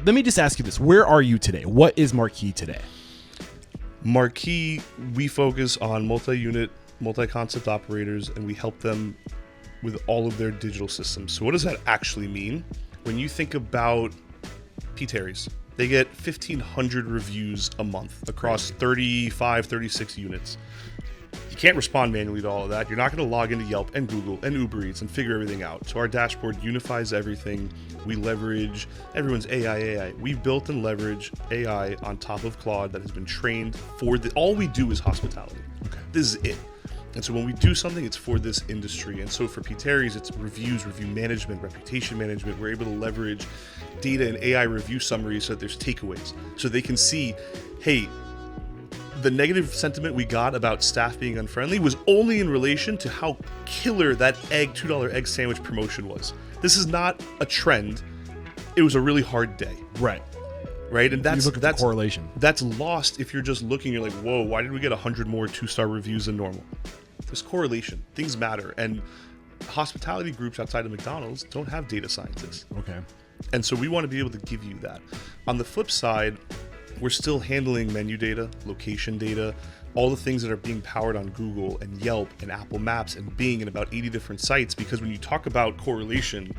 let me just ask you this. Where are you today? What is Marqii today? Marqii, we focus on multi-unit, multi-concept operators, and we help them with all of their digital systems. So what does that actually mean? When you think about P. Terry's, they get 1,500 reviews a month across 35, 36 units. You can't respond manually to all of that. You're not going to log into Yelp and Google and Uber Eats and figure everything out. So our dashboard unifies everything. We leverage everyone's AI. We've built and leverage AI on top of Claude that has been trained for all we do is hospitality. Okay. This is it. And so when we do something, it's for this industry. And so for P. Terry's, it's reviews, review management, reputation management. We're able to leverage data and AI review summaries so that there's takeaways. So they can see, hey, the negative sentiment we got about staff being unfriendly was only in relation to how killer that $2 egg sandwich promotion was. This is not a trend. It was a really hard day. Right. And that's the correlation. That's lost if you're just looking, you're like, whoa, why did we get 100 more 2-star reviews than normal? There's correlation. Things matter. And hospitality groups outside of McDonald's don't have data scientists. Okay. And so we want to be able to give you that. On the flip side, we're still handling menu data, location data, all the things that are being powered on Google and Yelp and Apple Maps and Bing and about 80 different sites. Because when you talk about correlation,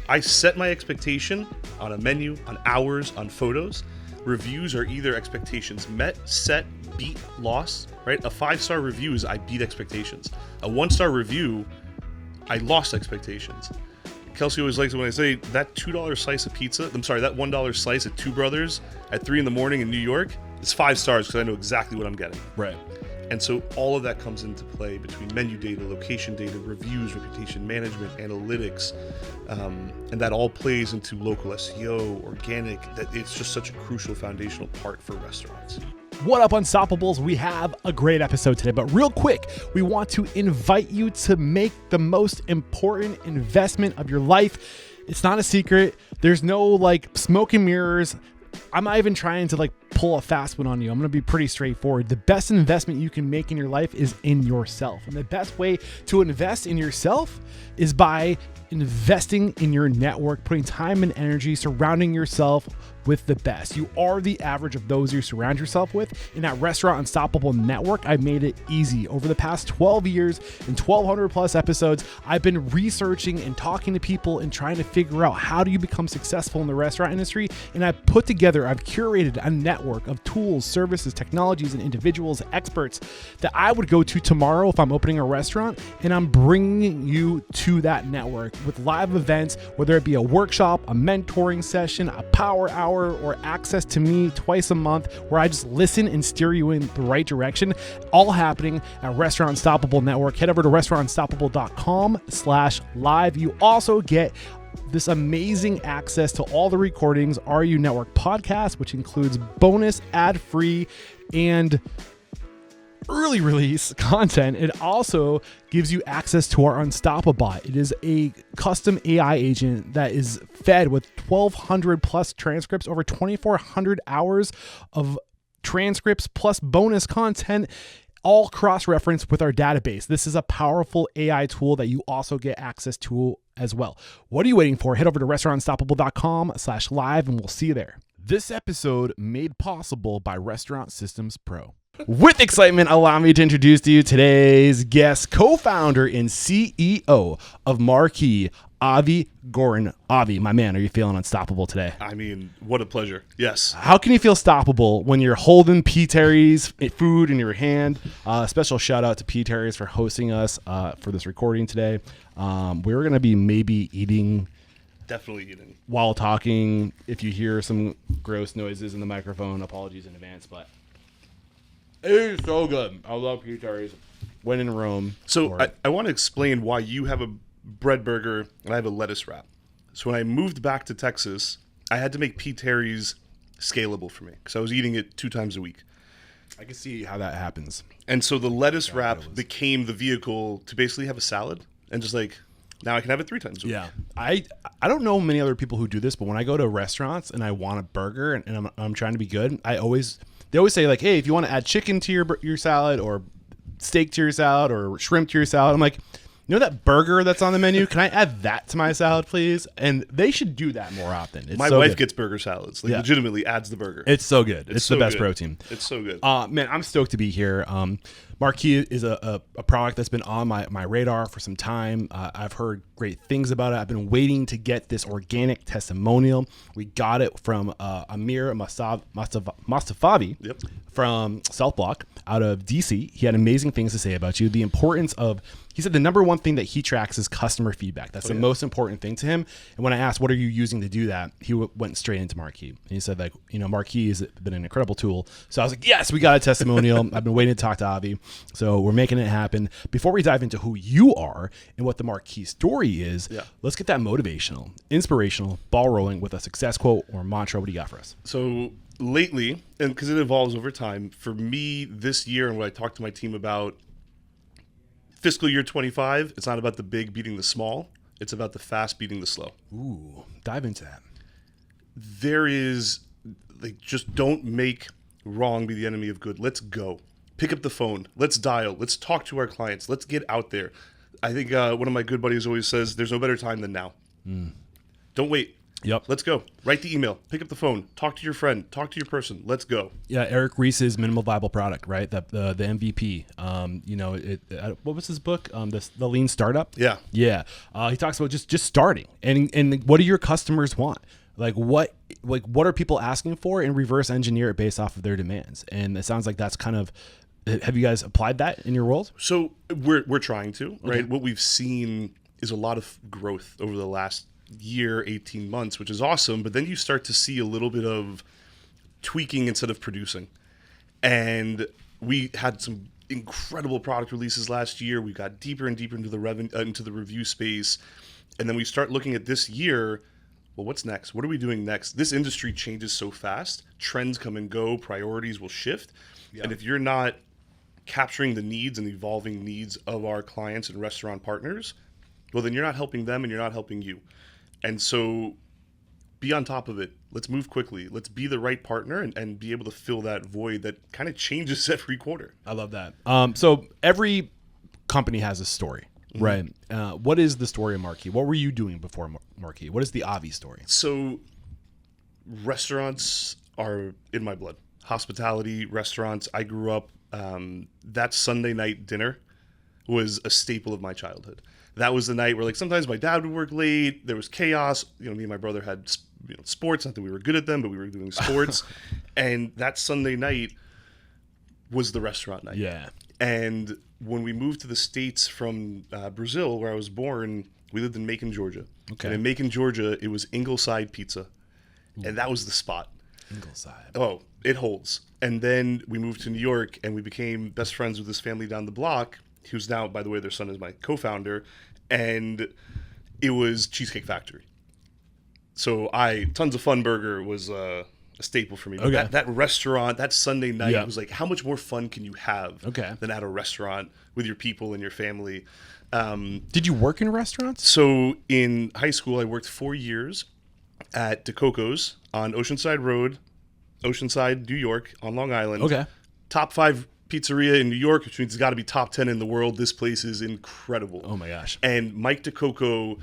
I set my expectation on a menu, on hours, on photos. Reviews are either expectations met, set, beat, lost, right? A 5-star review is I beat expectations. A 1-star review, I lost expectations. Kelsey always likes it when I say that $2 slice of pizza, that $1 slice at Two Brothers at 3 in the morning in New York, it's 5 stars because I know exactly what I'm getting. Right. And so all of that comes into play between menu data, location data, reviews, reputation management, analytics, and that all plays into local SEO, organic, that it's just such a crucial foundational part for restaurants. What up, Unstoppables? We have a great episode today, but real quick, we want to invite you to make the most important investment of your life. It's not a secret. There's no smoke and mirrors. I'm not even trying to pull a fast one on you. I'm going to be pretty straightforward. The best investment you can make in your life is in yourself. And the best way to invest in yourself is by investing in your network, putting time and energy, surrounding yourself with the best. You are the average of those you surround yourself with. In that Restaurant Unstoppable network, I made it easy. Over the past 12 years and 1,200 plus episodes, I've been researching and talking to people and trying to figure out how do you become successful in the restaurant industry. And I've curated a network of tools, services, technologies, and individuals, experts that I would go to tomorrow if I'm opening a restaurant. And I'm bringing you to that network with live events, whether it be a workshop, a mentoring session, a power hour, or access to me twice a month where I just listen and steer you in the right direction, all happening at Restaurant Unstoppable Network. Head over to restaurantunstoppable.com/live. You also get this amazing access to all the recordings, RU Network podcast, which includes bonus ad-free and early release content. It also gives you access to our Unstoppable. It is a custom AI agent that is fed with 1,200 plus transcripts, over 2,400 hours of transcripts plus bonus content, all cross-referenced with our database. This is a powerful AI tool that you also get access to as well. What are you waiting for? Head over to restaurantunstoppable.com/live and we'll see you there. This episode made possible by Restaurant Systems Pro. With excitement, allow me to introduce to you today's guest, co-founder and CEO of Marqii, Avi Goren. Avi, my man, are you feeling unstoppable today? I mean, what a pleasure. Yes. How can you feel stoppable when you're holding P. Terry's food in your hand? Special shout out to P. Terry's for hosting us for this recording today. We're going to be maybe eating. Definitely eating. While talking. If you hear some gross noises in the microphone, apologies in advance, but it is so good. I love P. Terry's. When in Rome. So I want to explain why you have a bread burger and I have a lettuce wrap. So when I moved back to Texas, I had to make P. Terry's scalable for me because I was eating it 2 times a week. I can see how that happens. And so the lettuce wrap became the vehicle to basically have a salad and just now I can have it 3 times a week. Yeah. I don't know many other people who do this, but when I go to restaurants and I want a burger and I'm trying to be good, they always say hey, if you want to add chicken to your salad or steak to your salad or shrimp to your salad, I'm like, You know that burger that's on the menu? Can I add that to my salad, please? And they should do that more often. It's My so wife good. gets burger salads. Like Yeah. legitimately adds the burger. It's so good. It's the so best good. protein. It's so good. Man, I'm stoked to be here. Marqii is a product that's been on my radar for some time. I've heard great things about it. I've been waiting to get this organic testimonial. We got it from Amir Mustafavi Yep. from Southblock out of DC. He had amazing things to say about you. The importance of, he said the number one thing that he tracks is customer feedback. That's the most important thing to him. And when I asked, what are you using to do that? He went straight into Marqii. And he said, like, Marqii has been an incredible tool. So I was like, yes, we got a testimonial. I've been waiting to talk to Avi. So we're making it happen. Before we dive into who you are and what the Marqii story is, let's get that motivational, inspirational, ball rolling with a success quote or mantra. What do you got for us? So lately, and because it evolves over time, for me this year and what I talked to my team about, fiscal year 25, it's not about the big beating the small. It's about the fast beating the slow. Ooh, dive into that. There is, like, just don't make wrong be the enemy of good. Let's go. Pick up the phone. Let's dial. Let's talk to our clients. Let's get out there. I think one of my good buddies always says, there's no better time than now. Don't wait. Yep. Let's go. Write the email. Pick up the phone. Talk to your friend. Talk to your person. Let's go. Yeah, Eric Ries's minimal viable product, right? The MVP. What was his book? The Lean Startup. Yeah. Yeah. He talks about just starting and what do your customers want? What are people asking for, and reverse engineer it based off of their demands. And it sounds like that's kind of. Have you guys applied that in your world? So we're trying to, right? Okay. What we've seen is a lot of growth over the last year, 18 months, which is awesome. But then you start to see a little bit of tweaking instead of producing. And we had some incredible product releases last year. We got deeper and deeper into the review space. And then we start looking at this year. Well, what's next? What are we doing next? This industry changes so fast. Trends come and go. Priorities will shift. Yeah. And if you're not capturing the needs and evolving needs of our clients and restaurant partners, well, then you're not helping them and you're not helping you. And so be on top of it. Let's move quickly. Let's be the right partner and be able to fill that void that kind of changes every quarter. I love that. So every company has a story, right? What is the story of Marqii? What were you doing before Marqii? What is the Avi story? So restaurants are in my blood. Hospitality, restaurants. I grew up, that Sunday night dinner was a staple of my childhood. That was the night where, like, sometimes my dad would work late. There was chaos. Me and my brother had sports. Not that we were good at them, but we were doing sports. And that Sunday night was the restaurant night. Yeah. And when we moved to the States from Brazil, where I was born, we lived in Macon, Georgia. Okay. And in Macon, Georgia, it was Ingleside Pizza. And that was the spot. Ingleside. Oh, it holds. And then we moved to New York, and we became best friends with this family down the block, who's now, by the way, their son is my co-founder. And it was Cheesecake Factory. So Tons of Fun Burger was a staple for me. But Okay. that restaurant, that Sunday night, was like, how much more fun can you have than at a restaurant with your people and your family? Did you work in restaurants? So in high school, I worked 4 years at DeCoco's on Oceanside Road, Oceanside, New York, on Long Island. Okay. Top 5 pizzeria in New York, which means it's got to be top 10 in the world. This place is incredible. Oh my gosh. And Mike DeCoco,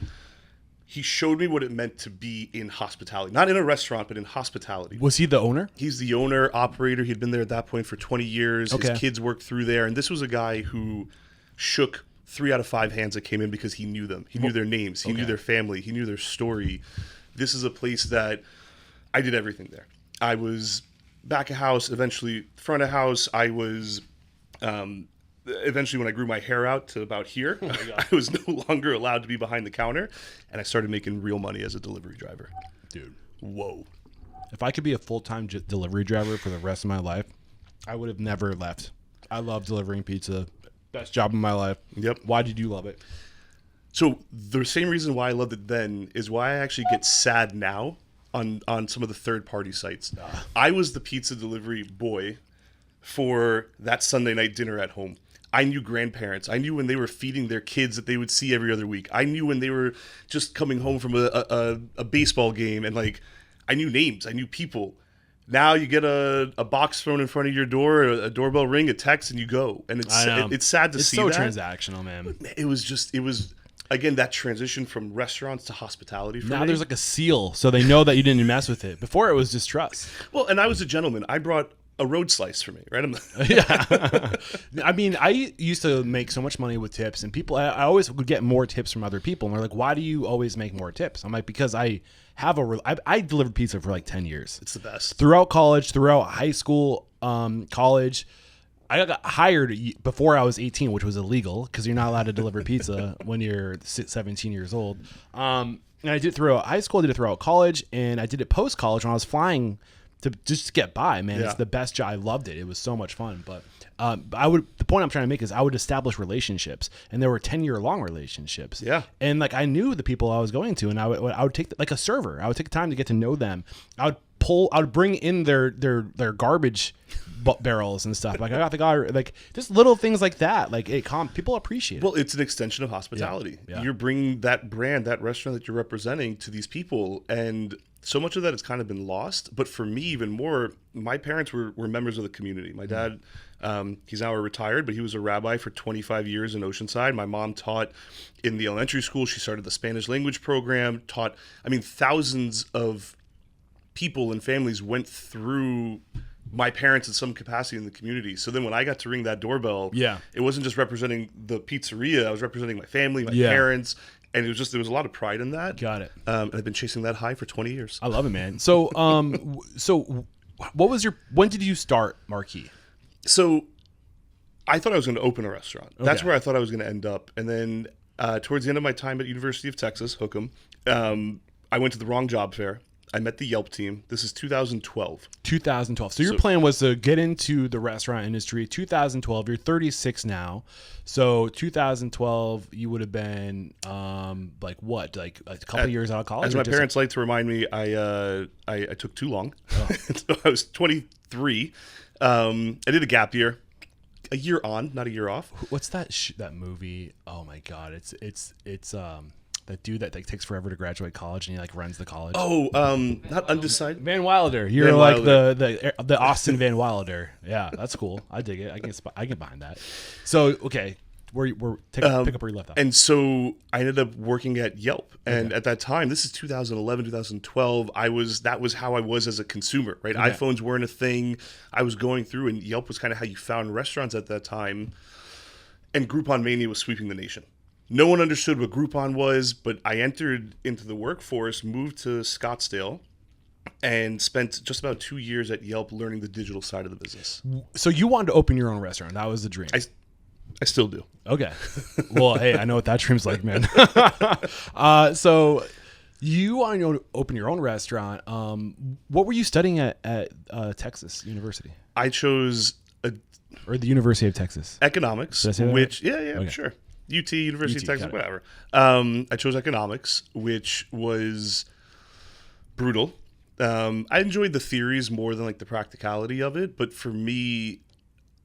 he showed me what it meant to be in hospitality. Not in a restaurant, but in hospitality. Was he the owner? He's the owner, operator. He'd been there at that point for 20 years. Okay. His kids worked through there. And this was a guy who shook 3 out of 5 hands that came in because he knew them. He knew their names. He knew their family. He knew their story. This is a place that I did everything there. I was back of house, eventually front of house. I was eventually, when I grew my hair out to about here, I was no longer allowed to be behind the counter, and I started making real money as a delivery driver. Dude, whoa. If I could be a full-time delivery driver for the rest of my life, I would have never left. I love delivering pizza. Best job of my life. Yep. Why did you love it? So the same reason why I loved it then is why I actually get sad now on some of the third-party sites. I was the pizza delivery boy for that Sunday night dinner at home. I knew grandparents. I knew when they were feeding their kids that they would see every other week. I knew when they were just coming home from a baseball game, and, like, I knew names. I knew people. Now you get a box thrown in front of your door, a doorbell ring, a text, and you go. And it's sad to see that. It's so transactional, man. It was again that transition from restaurants to hospitality for Now me. there's like a seal, so they know that you didn't mess with it. Before it was just trust. Well, and I was a gentleman. I brought a road slice for me, right? Yeah. I mean, I used to make so much money with tips, and people, I always would get more tips from other people. And they're like, why do you always make more tips? I'm like, because I delivered pizza for like 10 years. It's the best. Throughout college, throughout high school, college. I got hired before I was 18, which was illegal because you're not allowed to deliver pizza when you're 17 years old. And I did it throughout high school, I did it throughout college, and I did it post-college when I was flying to just get by, man. Yeah. It's the best job. I loved it. It was so much fun. But the point I'm trying to make is I would establish relationships, and there were 10-year-long relationships. Yeah. And like I knew the people I was going to, and I would take like a server. I would take the time to get to know them. I would bring in their garbage barrels and stuff. Like I got the guy, like just little things like that. Like people appreciate it. Well, it's an extension of hospitality. Yeah. You're bringing that brand, that restaurant that you're representing to these people, and so much of that has kind of been lost. But for me, even more, my parents were members of the community. My dad, he's now retired, but he was a rabbi for 25 years in Oceanside. My mom taught in the elementary school. She started the Spanish language program, thousands of people and families went through my parents in some capacity in the community. So then when I got to ring that doorbell, it wasn't just representing the pizzeria. I was representing my family, my parents. And there was a lot of pride in that. Got it. And I've been chasing that high for 20 years. I love it, man. So, when did you start Marqii? So I thought I was going to open a restaurant. Okay. That's where I thought I was going to end up. And then towards the end of my time at University of Texas, Hookham, I went to the wrong job fair. I met the Yelp team. This is 2012. 2012. So your plan was to get into the restaurant industry. 2012. You're 36 now. So 2012, you would have been like what? Like a couple of years out of college? As my parents like to remind me, I took too long. Oh. So I was 23. I did a gap year. A year on, not a year off. What's that that movie? Oh my God. It's that dude that like takes forever to graduate college and he like runs the college. Oh, not Undecided. Van Wilder. You're Van like Wilder. the Austin Van Wilder. Yeah, that's cool. I dig it. I get behind that. So okay, pick up where you left off. And so I ended up working at Yelp, and at that time, this is 2011, 2012. That was how I was as a consumer, right? Okay. iPhones weren't a thing. I was going through, and Yelp was kind of how you found restaurants at that time. And Groupon mania was sweeping the nation. No one understood what Groupon was, but I entered into the workforce, moved to Scottsdale, and spent just about 2 years at Yelp learning the digital side of the business. So you wanted to open your own restaurant. That was the dream. I still do. Okay. Well, hey, I know what that dream's like, man. So you want to open your own restaurant. What were you studying at Texas University? I chose or the University of Texas. Economics, which okay. Sure. UT, University of Texas, whatever. I chose economics, which was brutal. I enjoyed the theories more than like the practicality of it. But for me,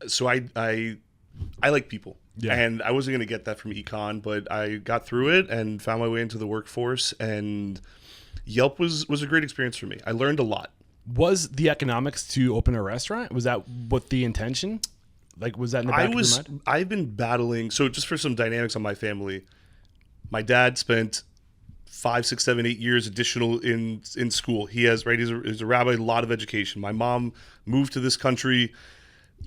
so I like people. Yeah. And I wasn't going to get that from econ, but I got through it and found my way into the workforce. And Yelp was a great experience for me. I learned a lot. Was the economics to open a restaurant? Was that what the intention? Like, was that in the back of your mind? I've been battling. So just for some dynamics on my family, my dad spent 5, 6, 7, 8 years additional in school. He's a rabbi, a lot of education. My mom moved to this country,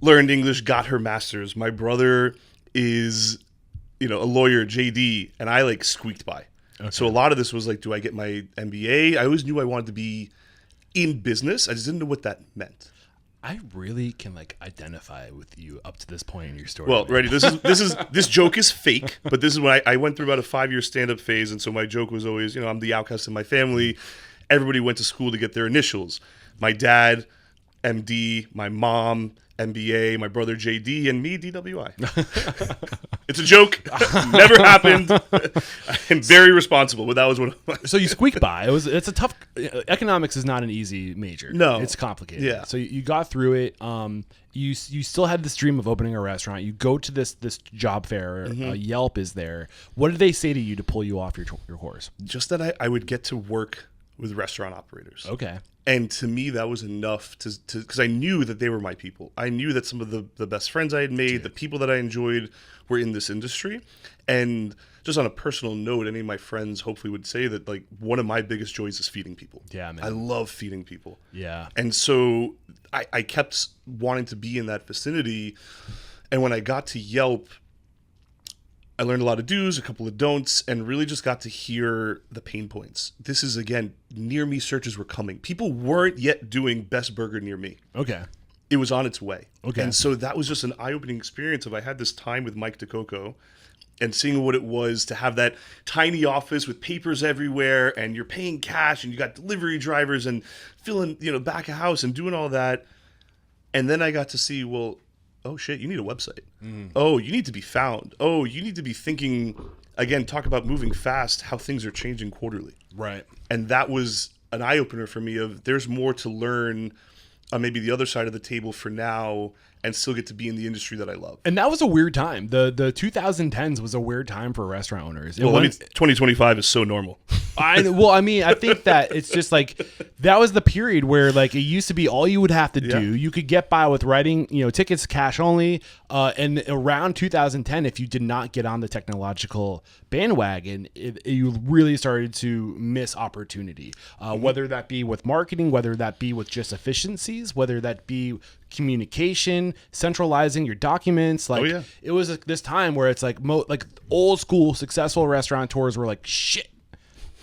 learned English, got her master's. My brother is, a lawyer, JD, and I like squeaked by. Okay. So a lot of this was like, do I get my MBA? I always knew I wanted to be in business. I just didn't know what that meant. I really can like identify with you up to this point in your story. Well, ready. This joke is fake, but this is when I went through about a 5-year stand-up phase, and so my joke was always, I'm the outcast in my family. Everybody went to school to get their initials. My dad, MD, my mom, MBA, my brother JD, and me, DWI. It's a joke. Never happened. I'm very responsible, but that was what. So you squeaked by. It's a tough. Economics is not an easy major. No, it's complicated. Yeah. So you got through it. You still had this dream of opening a restaurant. You go to this job fair. Mm-hmm. Yelp is there. What did they say to you to pull you off your course? Just that I would get to work with restaurant operators. Okay. And to me, that was enough to because I knew that they were my people. I knew that some of the best friends I had made, the people that I enjoyed, were in this industry. And just on a personal note, any of my friends hopefully would say that, like, one of my biggest joys is feeding people. Yeah, man. I love feeding people. Yeah. And so I kept wanting to be in that vicinity. And when I got to Yelp, I learned a lot of do's, a couple of don'ts, and really just got to hear the pain points. This is, again, near me searches were coming. People weren't yet doing best burger near me. Okay. It was on its way. Okay. And so that was just an eye-opening experience of I had this time with Mike DeCoco and seeing what it was to have that tiny office with papers everywhere, and you're paying cash, and you got delivery drivers and filling, back of house and doing all that. And then I got to see, well, oh shit, you need a website. Oh, you need to be found. Oh, you need to be thinking, again, talk about moving fast, how things are changing quarterly. Right. And that was an eye-opener for me of there's more to learn on maybe the other side of the table for now, and still get to be in the industry that I love. And that was a weird time. The 2010s was a weird time for restaurant owners. 2025 is so normal. I think that it's just like that was the period where, like, it used to be all you would have to do. You could get by with writing, tickets cash only. And around 2010, if you did not get on the technological bandwagon, you really started to miss opportunity. Whether that be with marketing, whether that be with just efficiencies, whether that be communication, centralizing your documents. Like, it was this time where it's like old school successful restaurateurs were like, shit,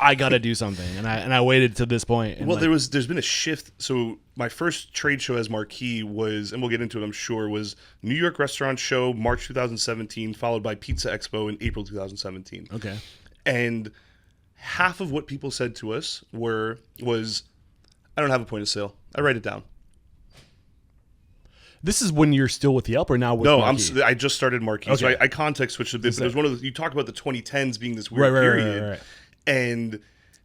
I got to do something. And I waited to this point. And there's been a shift. So my first trade show as Marqii was, and we'll get into it, I'm sure, was New York Restaurant Show, March 2017, followed by Pizza Expo in April 2017. Okay. And half of what people said to us was, I don't have a point of sale. I write it down. This is when you're still with Yelp or now with Marqii? I just started Marqii. Okay. So I context switched a bit. But it was one of you talk about the 2010s being this weird period. Right. And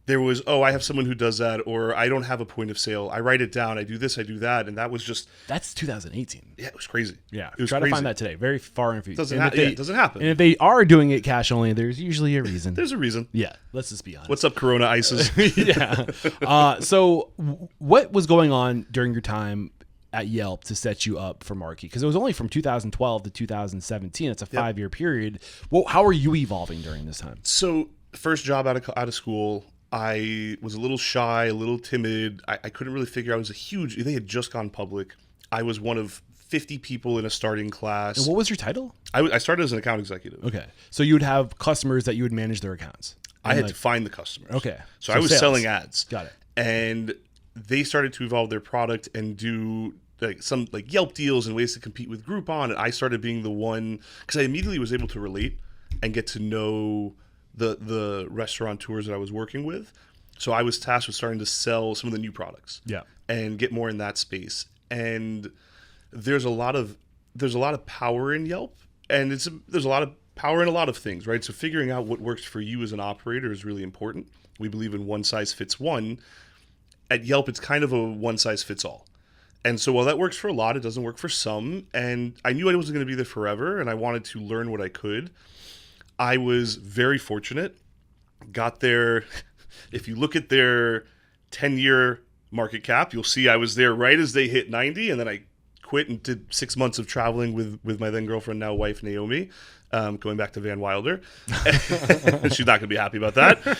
there was, I have someone who does that, or I don't have a point of sale. I write it down. I do this, I do that. And that was just... That's 2018. Yeah, it was crazy. Yeah. It was Try to find that today. Very far in future. It doesn't happen. And if they are doing it cash only, there's usually a reason. There's a reason. Yeah. Let's just be honest. What's up, Corona Ices? Yeah. So what was going on during your time at Yelp to set you up for Marqii? Because it was only from 2012 to 2017. It's a 5-year period. Well, how are you evolving during this time? So first job out of school, I was a little shy, a little timid. I couldn't really figure out. They had just gone public. I was one of 50 people in a starting class. And what was your title? I started as an account executive. Okay. So you would have customers that you would manage their accounts. I had to find the customers. Okay. So I was selling ads. Got it. And they started to evolve their product and do some Yelp deals and ways to compete with Groupon. And I started being the one, because I immediately was able to relate and get to know the restaurateurs that I was working with. So I was tasked with starting to sell some of the new products. Yeah. And get more in that space. And there's a lot of power in Yelp, and there's a lot of power in a lot of things, right? So figuring out what works for you as an operator is really important. We believe in one size fits one. At Yelp, it's kind of a one size fits all. And so while that works for a lot, it doesn't work for some. And I knew I wasn't going to be there forever, and I wanted to learn what I could. I was very fortunate. Got there. If you look at their 10-year market cap, you'll see I was there right as they hit 90, and then I quit and did 6 months of traveling with my then girlfriend, now wife, Naomi, going back to Van Wilder. She's not going to be happy about that.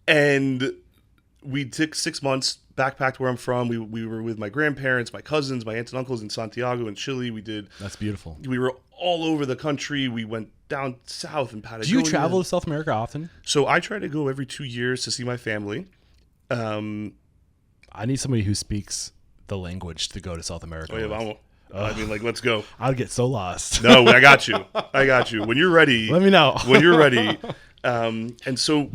And we took 6 months, backpacked where I'm from. We were with my grandparents, my cousins, my aunts and uncles in Santiago and Chile. That's beautiful. We were all over the country. We went down south in Patagonia. Do you travel to South America often? So I try to go every 2 years to see my family. I need somebody who speaks the language to go to South America. Oh, yeah, let's go. I'd get so lost. No, I got you. When you're ready, let me know. When you're ready. And so,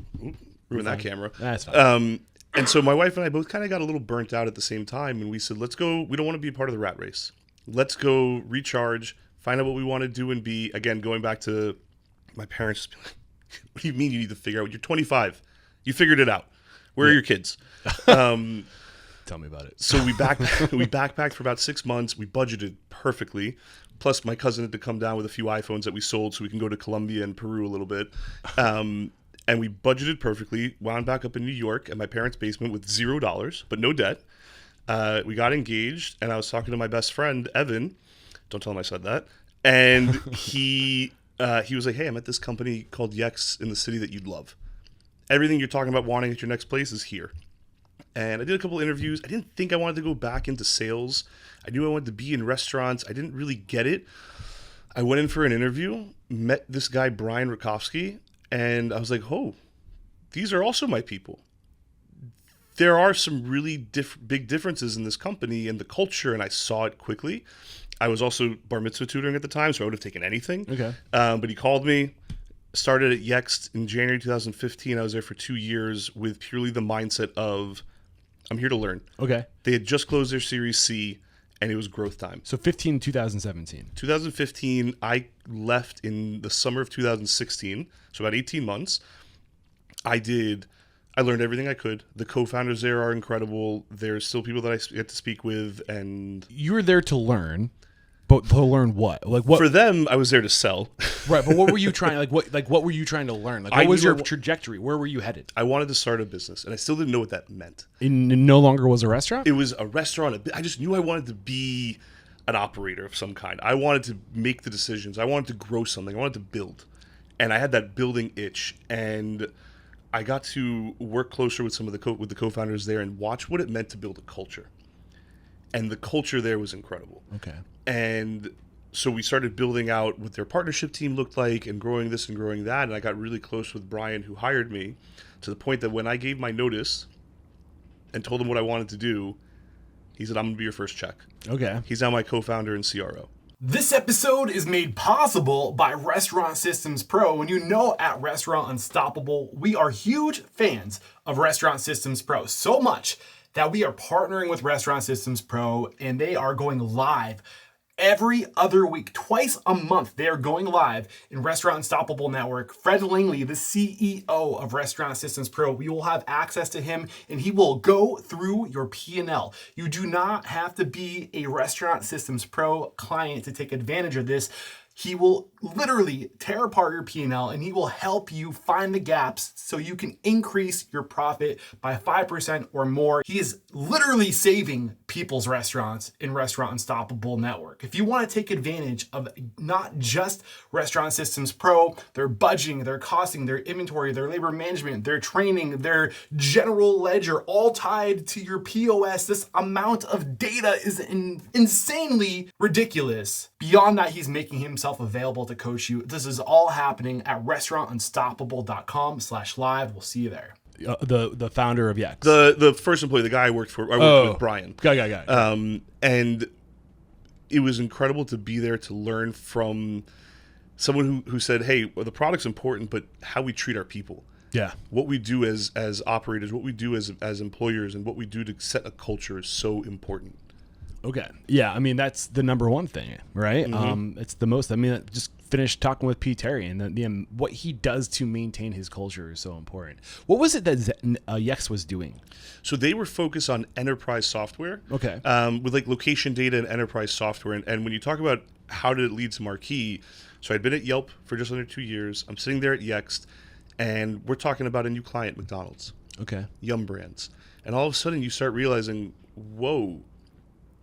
ruin that camera. That's fine. And so my wife and I both kind of got a little burnt out at the same time, and we said, let's go. We don't want to be a part of the rat race. Let's go recharge, find out what we want to do and be. Again, going back to my parents, just be like, what do you mean you need to figure out? You're 25. You figured it out. Where are your kids? Tell me about it. So we backpacked for about 6 months. We budgeted perfectly. Plus, my cousin had to come down with a few iPhones that we sold so we can go to Colombia and Peru a little bit. And we budgeted perfectly, wound back up in New York at my parents' basement with $0, but no debt. We got engaged, and I was talking to my best friend, Evan. Don't tell him I said that. And he was like, hey, I'm at this company called Yex in the city that you'd love. Everything you're talking about wanting at your next place is here. And I did a couple interviews. I didn't think I wanted to go back into sales. I knew I wanted to be in restaurants. I didn't really get it. I went in for an interview, met this guy, Brian Rakowski, and I was like, oh, these are also my people. There are some really big differences in this company and the culture, and I saw it quickly. I was also bar mitzvah tutoring at the time, so I would have taken anything. Okay. But he called me, started at Yext in January 2015. I was there for 2 years with purely the mindset of, I'm here to learn. Okay. They had just closed their Series C, and it was growth time. So 2017. 2015, I left in the summer of 2016, so about 18 months. I learned everything I could. The co-founders there are incredible. There's still people that I get to speak with, and You were there to learn, but to learn what? Like what? for them, I was there to sell. Right, but what were you trying? What were you trying to learn? Like, what was your trajectory? Where were you headed? I wanted to start a business, and I still didn't know what that meant. It no longer was a restaurant. It was a restaurant. I just knew I wanted to be an operator of some kind. I wanted to make the decisions. I wanted to grow something. I wanted to build, and I had that building itch. And I got to work closer with some of the co-founders there and watch what it meant to build a culture. And the culture there was incredible. Okay. And so we started building out what their partnership team looked like and growing this and growing that. And I got really close with Brian, who hired me, to the point that when I gave my notice and told him what I wanted to do, he said, I'm going to be your first check. Okay. He's now my co-founder and CRO. This episode is made possible by Restaurant Systems Pro, and you know at Restaurant Unstoppable, we are huge fans of Restaurant Systems Pro, so much that we are partnering with Restaurant Systems Pro, and they are going live every other week, twice a month. They are going live in Restaurant Unstoppable Network. Fred Langley, the CEO of Restaurant Systems Pro, we will have access to him, and he will go through your P&L. You do not have to be a Restaurant Systems Pro client to take advantage of this. He will literally tear apart your P&L, and he will help you find the gaps so you can increase your profit by 5% or more. He is literally saving people's restaurants in Restaurant Unstoppable Network. If you want to take advantage of not just Restaurant Systems Pro, their budgeting, their costing, their inventory, their labor management, their training, their general ledger, all tied to your POS, this amount of data is insanely ridiculous. Beyond that, he's making himself available to coach you. This is all happening at restaurantunstoppable.com/live. We'll see you there. The founder of Yex. The first employee, the guy I worked with Brian. Got it. And it was incredible to be there to learn from someone who said, hey, well, the product's important, but how we treat our people. Yeah. What we do as operators, what we do as employers, and what we do to set a culture is so important. Okay. Yeah. I mean, that's the number one thing, right? Mm-hmm. It's the most. I mean, I just finished talking with P. Terry, and what he does to maintain his culture is so important. What was it that Yex was doing? So they were focused on enterprise software. Okay. With like location data and enterprise software. And when you talk about how did it lead to Marqii, so I'd been at Yelp for just under 2 years. I'm sitting there at Yext, and we're talking about a new client, McDonald's. Okay. Yum Brands. And all of a sudden you start realizing, whoa,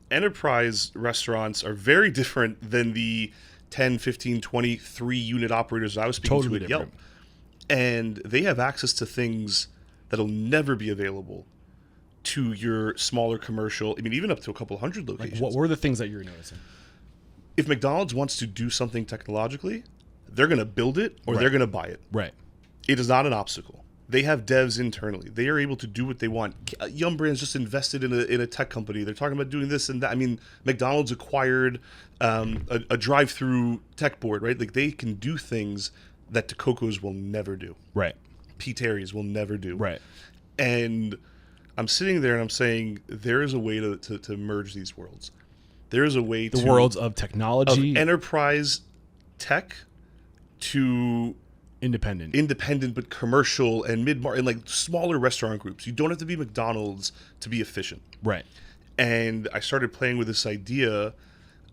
enterprise restaurants are very different than the 10, 15, 20, 3-unit operators I was speaking Totally to at different. Yelp. And they have access to things that'll never be available to your smaller commercial, I mean, even up to a couple hundred locations. What were the things that you were noticing? If McDonald's wants to do something technologically, they're going to build it or they're going to buy it. Right. It is not an obstacle. They have devs internally. They are able to do what they want. Yum Brands just invested in a tech company. They're talking about doing this and that. I mean, McDonald's acquired a drive-through tech board, right? Like they can do things that Tococo's will never do. Right. P. Terry's will never do. Right. And I'm sitting there and I'm saying there is a way to merge these worlds. There is a way The worlds of technology. of enterprise tech to independent, but commercial and mid-market and like smaller restaurant groups. You don't have to be McDonald's to be efficient. Right. And I started playing with this idea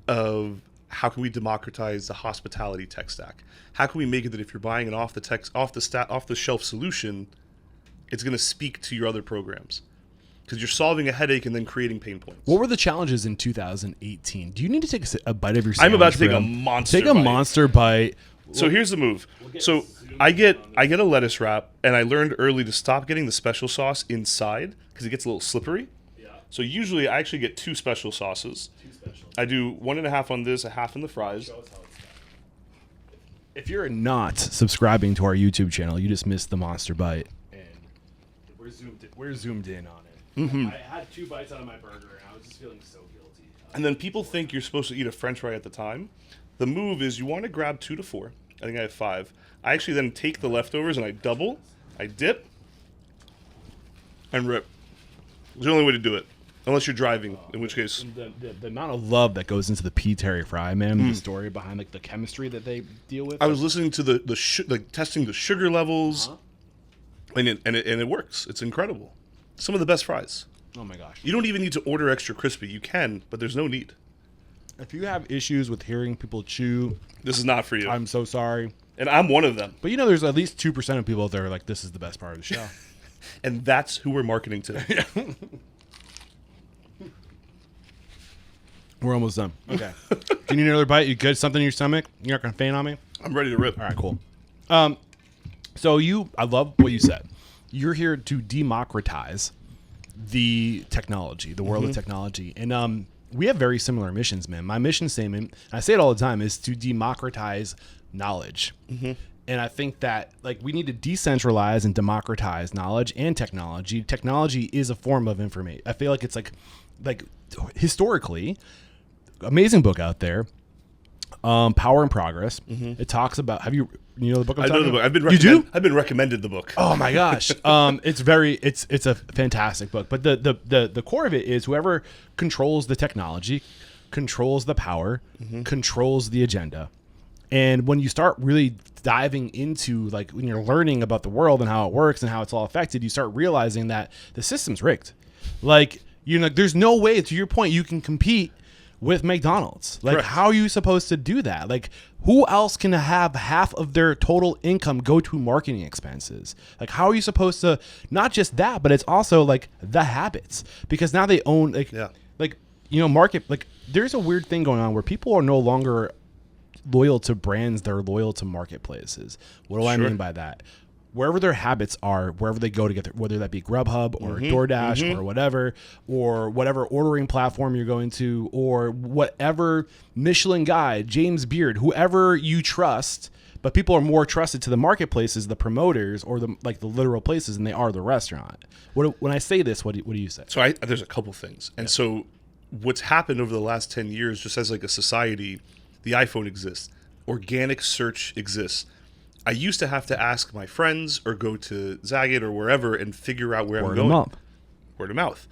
of how can we democratize the hospitality tech stack? How can we make it that if you're buying an off the shelf solution, it's going to speak to your other programs? Because you're solving a headache and then creating pain points. What were the challenges in 2018? Do you need to take a bite of your sandwich? I'm about to take a Brim? monster Take a bite. monster bite. So here's the move. So I get a lettuce wrap, and I learned early to stop getting the special sauce inside because it gets a little slippery. Yeah. So usually I actually get 2 special sauces. 2 special. I do 1.5 on this, a half in the fries. Show us how it's done. If you're not subscribing to our YouTube channel, you just missed the monster bite. And we're zoomed in on it. Mm-hmm. I had 2 bites out of my burger, and I was just feeling so guilty. And then people think you're supposed to eat a French fry at the time. The move is you want to grab 2 to 4. I think I have 5. I actually then take the leftovers and I double, I dip, and rip. It's the only way to do it. Unless you're driving, in which case... The amount of love that goes into the P. Terry fry, man, the story behind like the chemistry that they deal with. I was listening to the testing the sugar levels, and it works. It's incredible. Some of the best fries. Oh my gosh. You don't even need to order extra crispy. You can, but there's no need. If you have issues with hearing people chew, This is not for you. I'm so sorry. And I'm one of them. But you know, there's at least 2% of people out there who are like, this is the best part of the show. And that's who we're marketing to. We're almost done. Okay. Do you need another bite? You good? Something in your stomach? You're not going to faint on me? I'm ready to rip. All right, cool. So I love what you said. You're here to democratize the technology, the world of technology. And we have very similar missions, man. My mission statement, and I say it all the time, is to democratize knowledge. And I think that like we need to decentralize and democratize knowledge and technology. Technology is a form of information. I feel like it's like historically, amazing book out there, Power and Progress. It talks about. Have you know the book? I know the book. I've been recommended the book. Oh my gosh, it's a fantastic book. But the core of it is whoever controls the technology, controls the power, controls the agenda. And when you start really diving into like when you're learning about the world and how it works and how it's all affected, you start realizing that the system's rigged. Like there's no way, to your point, you can compete with McDonald's. Like, Correct. how are you supposed to do that? Like, who else can have half of their total income go to marketing expenses? Like, how are you supposed to, not just that, but it's also like the habits, because now they own market. Like, there's a weird thing going on where people are no longer loyal to brands. They're loyal to marketplaces. What do I mean by that? Wherever their habits are, wherever they go to get whether that be Grubhub or DoorDash or whatever ordering platform you're going to, or whatever Michelin guide, James Beard, whoever you trust, but people are more trusted to the marketplaces, the promoters, or the literal places than they are the restaurant. When I say this, what do you say? So there's a couple things. And so what's happened over the last 10 years, just as like a society, the iPhone exists. Organic search exists. I used to have to ask my friends or go to Zagat or wherever and figure out where I'm going. Word of mouth.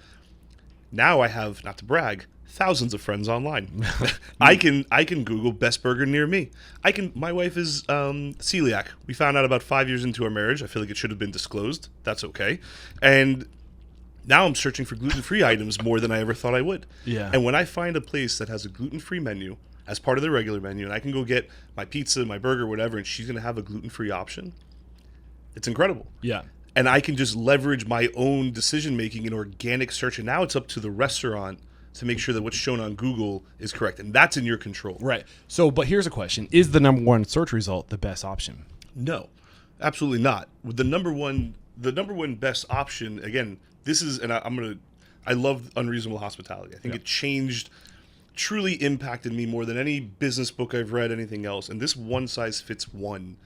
Now I have, not to brag, thousands of friends online. I can Google best burger near me. My wife is celiac. We found out about 5 years into our marriage. I feel like it should have been disclosed. That's okay. And now I'm searching for gluten-free items more than I ever thought I would. Yeah. And when I find a place that has a gluten-free menu as part of the regular menu, and I can go get my pizza, my burger, whatever, and she's going to have a gluten-free option, it's incredible. Yeah. And I can just leverage my own decision-making in organic search, and now it's up to the restaurant to make sure that what's shown on Google is correct, and that's in your control. Right. So, but here's a question. Is the number one search result the best option? No, absolutely not. With the number one best option, again, this is, and I love Unreasonable Hospitality. I think it truly impacted me more than any business book I've read, anything else. And this one size fits one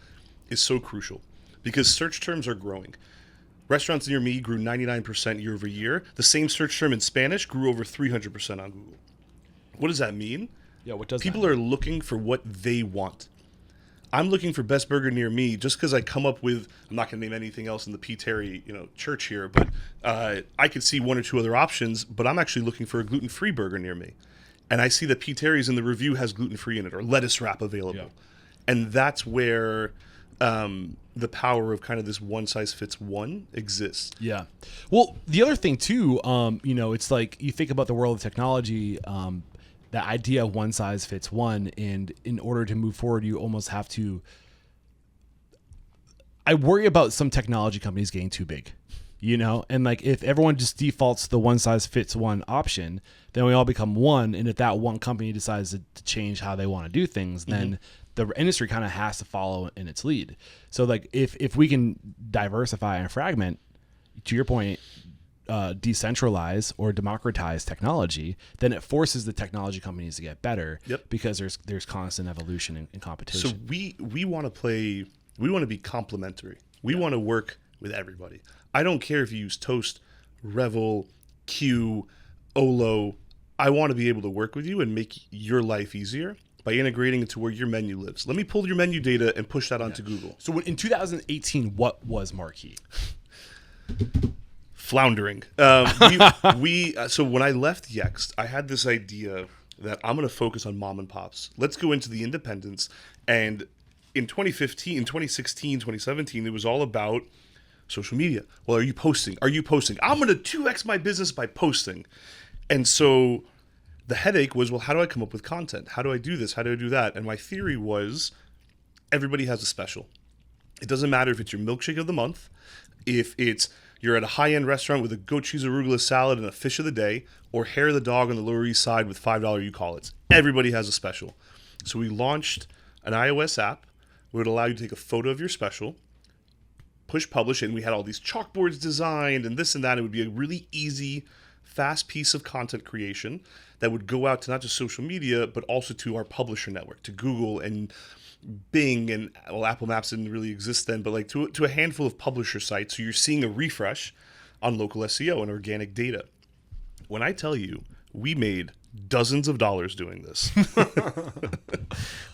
is so crucial because search terms are growing. Restaurants near me grew 99% year over year. The same search term in Spanish grew over 300% on Google. What does that mean? Yeah, what does People are looking for what they want. I'm looking for best burger near me just because I come up with, I'm not going to name anything else in the P. Terry church here, but I could see one or two other options, but I'm actually looking for a gluten-free burger near me. And I see that P. Terry's in the review has gluten-free in it or lettuce wrap available. Yeah. And that's where the power of kind of this one-size-fits-one exists. Yeah. Well, the other thing, too, it's like you think about the world of technology, that idea of one size fits one, and in order to move forward, you almost have to. I worry about some technology companies getting too big, and like if everyone just defaults to the one size fits one option, then we all become one. And if that one company decides to change how they want to do things, then the industry kind of has to follow in its lead. So like if we can diversify and fragment, to your point, decentralize or democratize technology, then it forces the technology companies to get better. Yep. Because there's constant evolution and competition. So we want to play. We want to be complementary. We want to work with everybody. I don't care if you use Toast, Revel, Q, Olo. I want to be able to work with you and make your life easier by integrating into where your menu lives. Let me pull your menu data and push that onto Google. So in 2018, what was Marqii? Floundering. So when I left Yext, I had this idea that I'm going to focus on mom and pops. Let's go into the independents. And in 2015, 2016, 2017, it was all about social media. Well, are you posting? Are you posting? I'm going to 2x my business by posting. And so the headache was, well, how do I come up with content? How do I do this? How do I do that? And my theory was everybody has a special. It doesn't matter if it's your milkshake of the month, if it's you're at a high-end restaurant with a goat cheese arugula salad and a fish of the day, or hair of the dog on the Lower East Side with $5 you-call-its. Everybody has a special. So we launched an iOS app. It would allow you to take a photo of your special, push publish, and we had all these chalkboards designed and this and that. It would be a really easy, fast piece of content creation that would go out to not just social media, but also to our publisher network, to Google and Bing and, well, Apple Maps didn't really exist then, but like to a handful of publisher sites. So you're seeing a refresh on local SEO and organic data. When I tell you, we made dozens of dollars doing this.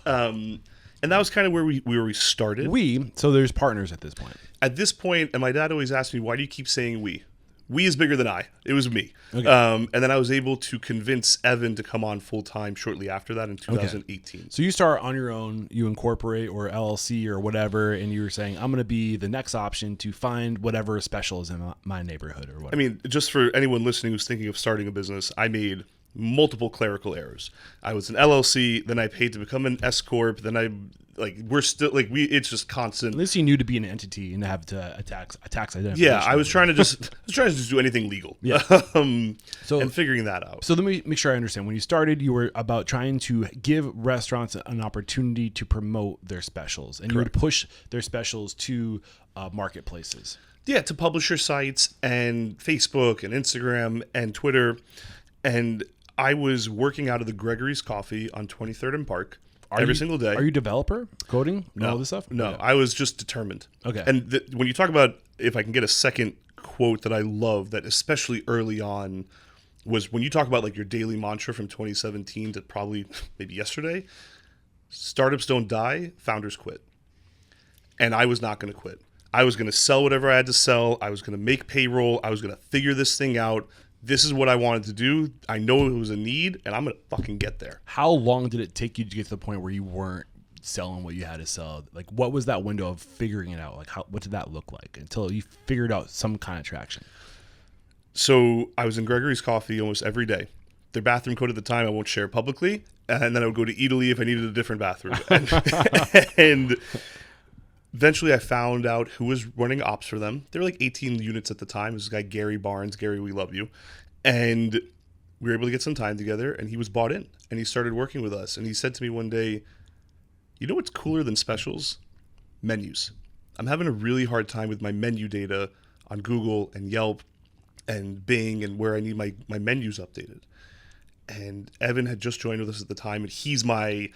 And that was kind of where we started. So there's partners at this point. At this point, and my dad always asked me, why do you keep saying we? We is bigger than I. It was me. Okay. And then I was able to convince Evan to come on full-time shortly after that in 2018. Okay. So you start on your own, you incorporate or LLC or whatever, and you were saying, I'm going to be the next option to find whatever special is in my neighborhood or whatever. I mean, just for anyone listening who's thinking of starting a business, I made multiple clerical errors. I was an LLC, then I paid to become an S corp, then it's just constant. At least you knew to be an entity and have a tax identification. Yeah, I was trying to just do anything legal. Yeah. And figuring that out. So let me make sure I understand. When you started, you were about trying to give restaurants an opportunity to promote their specials, and you would push their specials to marketplaces. Yeah, to publisher sites and Facebook and Instagram and Twitter. And I was working out of the Gregory's Coffee on 23rd and Park every single day. Are you a developer, coding, no, all this stuff? No, okay. I was just determined. Okay. And when you talk about, if I can get a second quote that I love, that especially early on, was when you talk about like your daily mantra from 2017 to probably maybe yesterday, startups don't die, founders quit. And I was not going to quit. I was going to sell whatever I had to sell. I was going to make payroll. I was going to figure this thing out. This is what I wanted to do. I know it was a need, and I'm going to fucking get there. How long did it take you to get to the point where you weren't selling what you had to sell? Like, what was that window of figuring it out? Like, what did that look like until you figured out some kind of traction? So I was in Gregory's Coffee almost every day. Their bathroom code at the time I won't share publicly, and then I would go to Italy if I needed a different bathroom. And eventually I found out who was running ops for them. There were like 18 units at the time. This guy, Gary Barnes. Gary, we love you. And we were able to get some time together, and he was bought in, and he started working with us. And he said to me one day, you know what's cooler than specials? Menus. I'm having a really hard time with my menu data on Google and Yelp and Bing and where I need my menus updated. And Evan had just joined with us at the time, and he's my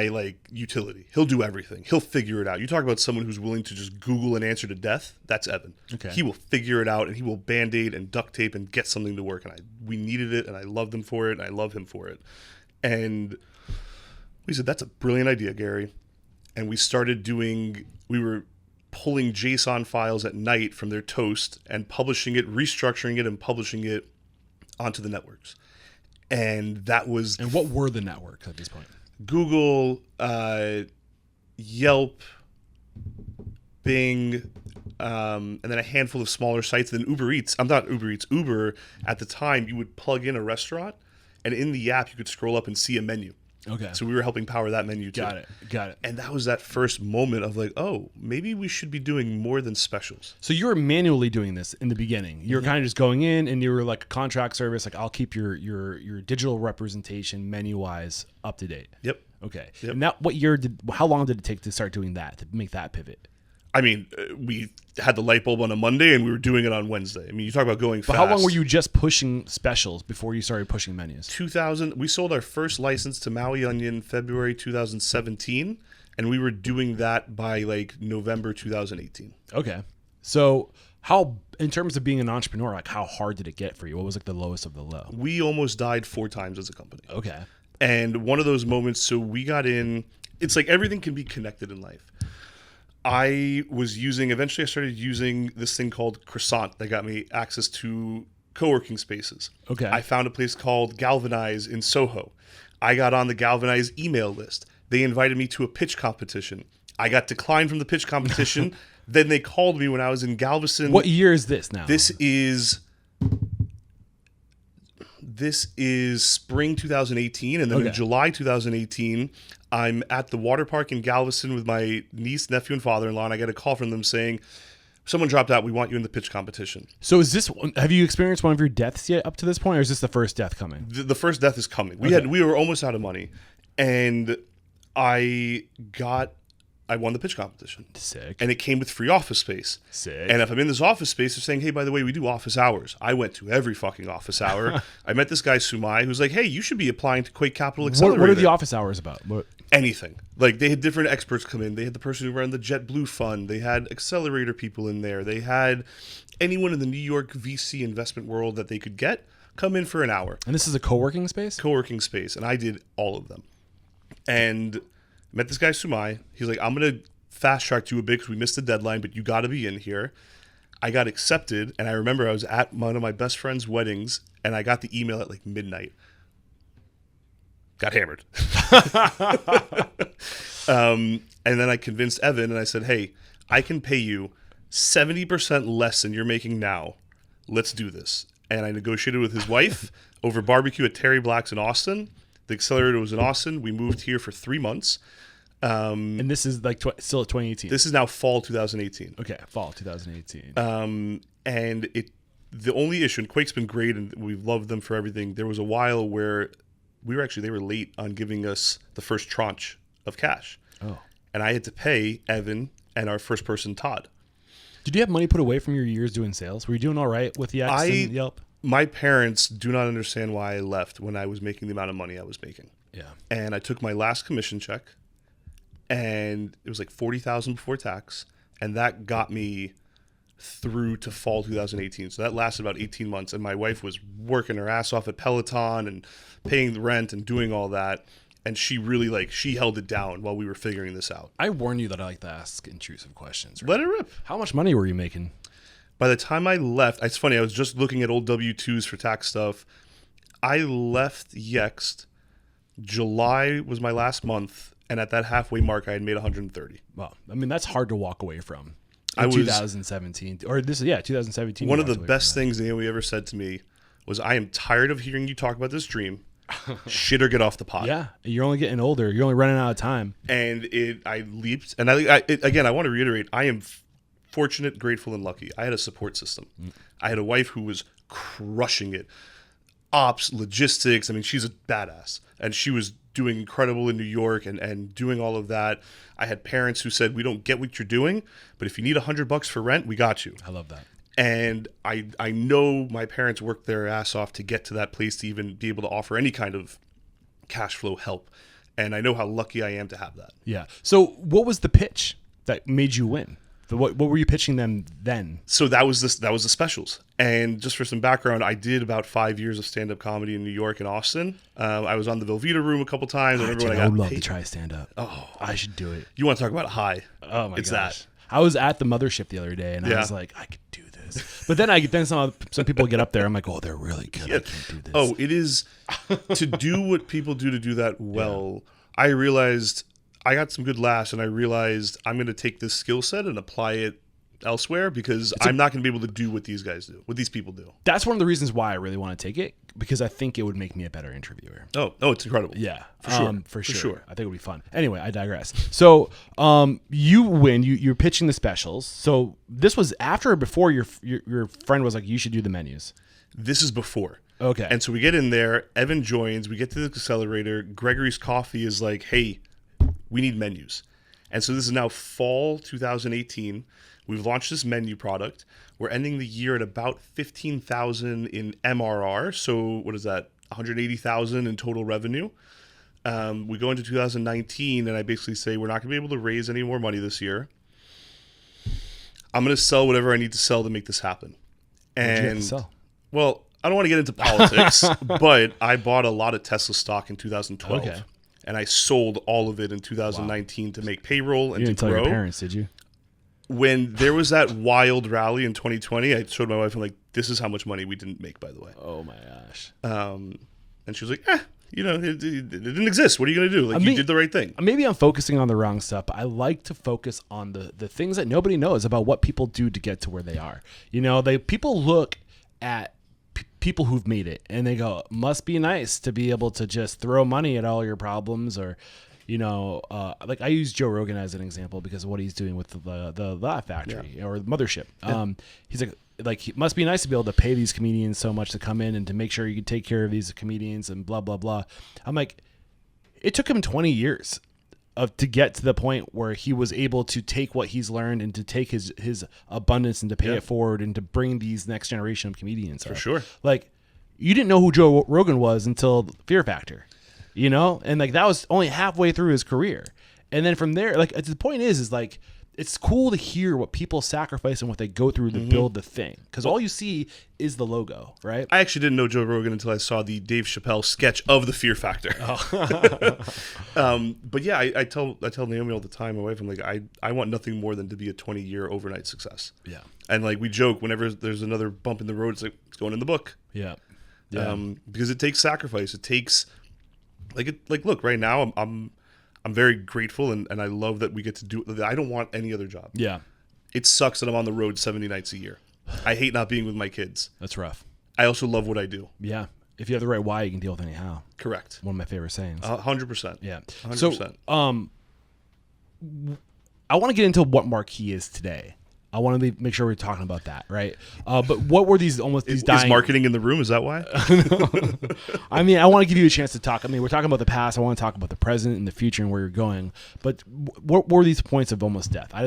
like utility. He'll do everything. He'll figure it out. You talk about someone who's willing to just Google an answer to death. That's Evan. Okay. He will figure it out, and he will Band-Aid and duct tape and get something to work. And we needed it, and I loved him for it, and I love him for it. And we said, that's a brilliant idea, Gary. And we were pulling JSON files at night from their Toast and publishing it, restructuring it, and publishing it onto the networks. And that was... And what were the networks at this point? Google, Yelp, Bing, and then a handful of smaller sites. Then Uber at the time, you would plug in a restaurant, And in the app, you could scroll up and see a menu. Okay. So we were helping power that menu too. Got it. And that was that first moment of like, oh, maybe we should be doing more than specials. So you were manually doing this in the beginning. You were kind of just going in and you were like a contract service. Like, I'll keep your digital representation menu wise up to date. Yep. Okay. Yep. And how long did it take to start doing that, to make that pivot? I mean, we had the light bulb on a Monday and we were doing it on Wednesday. I mean, you talk about going fast. But how long were you just pushing specials before you started pushing menus? We sold our first license to Maui Onion February 2017, and we were doing that by like November 2018. Okay. So how, in terms of being an entrepreneur, like how hard did it get for you? What was like the lowest of the low? We almost died 4 times as a company. Okay. And one of those moments, so we got in, it's like everything can be connected in life. Eventually I started using this thing called Croissant that got me access to co-working spaces. Okay. I found a place called Galvanize in Soho. I got on the Galvanize email list. They invited me to a pitch competition. I got declined from the pitch competition. Then they called me when I was in Galveston. What year is this now? This is spring 2018, and then in July 2018, I'm at the water park in Galveston with my niece, nephew, and father-in-law, and I get a call from them saying, someone dropped out, we want you in the pitch competition. So have you experienced one of your deaths yet up to this point, or is this the first death coming? The first death is coming. We were almost out of money, and I won the pitch competition. Sick. And it came with free office space. Sick. And if I'm in this office space, they're saying, hey, by the way, we do office hours. I went to every fucking office hour. I met this guy, Sumai, who's like, hey, you should be applying to Quake Capital Accelerator. What are the office hours about? Anything. Like, they had different experts come in. They had the person who ran the JetBlue fund. They had accelerator people in there. They had anyone in the New York VC investment world that they could get come in for an hour. And this is a co-working space? Co-working space. And I did all of them. And met this guy, Sumai. He's like, I'm going to fast track you a bit because we missed the deadline, but you got to be in here. I got accepted. And I remember I was at one of my best friend's weddings and I got the email at like midnight. Got hammered. And then I convinced Evan and I said, hey, I can pay you 70% less than you're making now. Let's do this. And I negotiated with his wife over barbecue at Terry Black's in Austin. The accelerator was in Austin. We moved here for 3 months. And this is like still 2018? This is now fall 2018. Okay, fall 2018. And the only issue, and Quake's been great and we've loved them for everything. There was a while where they were late on giving us the first tranche of cash. Oh. And I had to pay Evan and our first person, Todd. Did you have money put away from your years doing sales? Were you doing all right with Yext and Yelp? My parents do not understand why I left when I was making the amount of money I was making. Yeah. And I took my last commission check, and it was like $40,000 before tax, and that got me through to fall 2018. So that lasted about 18 months, and my wife was working her ass off at Peloton and paying the rent and doing all that. And she really she held it down while we were figuring this out. I warn you that I like to ask intrusive questions. Right? Let it rip. How much money were you making? By the time I left, it's funny, I was just looking at old W-2s for tax stuff. I left Yext. July was my last month, and at that halfway mark, I had made 130. Well, I mean, that's hard to walk away from. 2017. Or this is, 2017. One of the best things Naomi ever said to me was, I am tired of hearing you talk about this dream. Shit or get off the pot. Yeah, you're only getting older. You're only running out of time. And I leaped. And I want to reiterate, I am fortunate, grateful, and lucky. I had a support system. I had a wife who was crushing it. Ops, logistics. I mean, she's a badass. And she was doing incredible in New York and doing all of that. I had parents who said, we don't get what you're doing, but if you need $100 for rent, we got you. I love that. And I know my parents worked their ass off to get to that place to even be able to offer any kind of cash flow help. And I know how lucky I am to have that. Yeah. So what was the pitch that made you win? What were you pitching them then? So that was the specials. And just for some background, I did about 5 years of stand-up comedy in New York and Austin. I was on the Velveeta Room a couple times. I would love to try stand-up. Oh, I should do it. You want to talk about a high? Oh my gosh. That. I was at the mothership the other day, and I was like, I could do this. But then some people get up there. I'm like, oh, they're really good. I can't do this. Oh, it is to do what people do to do that well. Yeah. I realized I got some good laughs, and I realized I'm going to take this skill set and apply it elsewhere because I'm not going to be able to do what these guys do, what these people do. That's one of the reasons why I really want to take it, because I think it would make me a better interviewer. Oh, it's incredible. Yeah, For sure. I think it would be fun. Anyway, I digress. So, you win. You're pitching the specials. So this was after or before your friend was like, you should do the menus. This is before. Okay. And so we get in there. Evan joins. We get to the accelerator. Gregory's Coffee is like, hey, we need menus. And so this is now fall 2018. We've launched this menu product. We're ending the year at about 15,000 in MRR. So what is that? 180,000 in total revenue. We go into 2019, and I basically say we're not going to be able to raise any more money this year. I'm going to sell whatever I need to sell to make this happen. What'd you have to And sell? well, I don't want to get into politics, but I bought a lot of Tesla stock in 2012. Okay. And I sold all of it in 2019 to make payroll and You didn't to tell grow. your parents, did you? When there was that wild rally in 2020, I showed my wife, I'm like, this is how much money we didn't make, by the way. Oh my gosh. And she was like, it didn't exist. What are you going to do? Like, you did the right thing. Maybe I'm focusing on the wrong stuff, but I like to focus on the things that nobody knows about what people do to get to where they are. People look at people who've made it and they go, must be nice to be able to just throw money at all your problems, or like I use Joe Rogan as an example because of what he's doing with the Laugh Factory or the Mothership. He's like it must be nice to be able to pay these comedians so much to come in and to make sure you can take care of these comedians and blah blah blah. I'm like, it took him 20 years to get to the point where he was able to take what he's learned and to take his abundance and to pay it forward and to bring these next generation of comedians For up. sure. Like, you didn't know who Joe Rogan was until Fear Factor, and like that was only halfway through his career. And then from there, like, the point is like, it's cool to hear what people sacrifice and what they go through to build the thing. Because all you see is the logo, right? I actually didn't know Joe Rogan until I saw the Dave Chappelle sketch of the Fear Factor. But yeah, I tell Naomi all the time, my wife, I'm like, I want nothing more than to be a 20-year overnight success. Yeah. And like we joke, whenever there's another bump in the road, it's like, it's going in the book. Yeah. Because it takes sacrifice. It takes look, right now I'm very grateful and I love that we get to do it. I don't want any other job. Yeah. It sucks that I'm on the road 70 nights a year. I hate not being with my kids. That's rough. I also love what I do. Yeah. If you have the right why, you can deal with any how. Correct. One of my favorite sayings. 100%. Yeah. 100%. So, I want to get into what Marqii is today. I want to make sure we're talking about that, right? But what were these dying... Is marketing in the room? Is that why? I mean, I want to give you a chance to talk. I mean, we're talking about the past. I want to talk about the present and the future and where you're going. But what were these points of almost death? I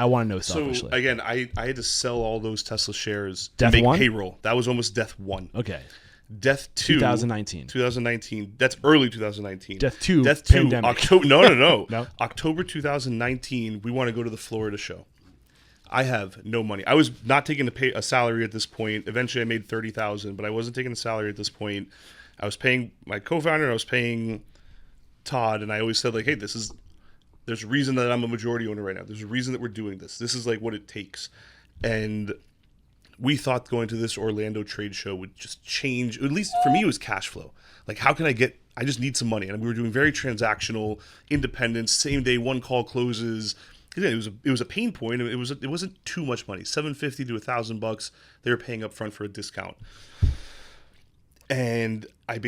want to know selfishly. So again, I had to sell all those Tesla shares Death to make 1? payroll. That was almost death 1. Okay. Death 2. 2019. That's early 2019. Death 2. Death 2. Pandemic. October. No. No? October 2019. We want to go to the Florida show. I have no money. I was not taking a salary at this point. Eventually, I made $30,000, but I wasn't taking a salary at this point. I was paying my co-founder. I was paying Todd, and I always said, like, hey, there's a reason that I'm a majority owner right now. There's a reason that we're doing this. This is like what it takes. And we thought going to this Orlando trade show would just change. At least for me, it was cash flow. Like, how can I just need some money. And we were doing very transactional, independence, same day, one call closes. Again, it was a pain point. It wasn't too much money, $750 to $1,000. They were paying up front for a discount. And I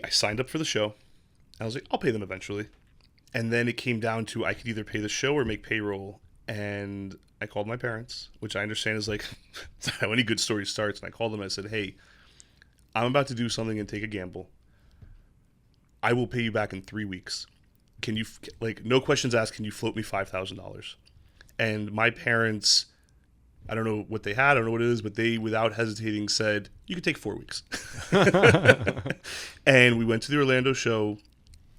signed up for the show. I was like, I'll pay them eventually. And then it came down to I could either pay the show or make payroll. And I called my parents, which I understand is like how any good story starts. And I called them and I said, hey, I'm about to do something and take a gamble. I will pay you back in 3 weeks. Can you, like, no questions asked, can you float me $5,000? And my parents, I don't know what they had, I don't know what it is, but they, without hesitating, said, you can take 4 weeks. And we went to the Orlando show,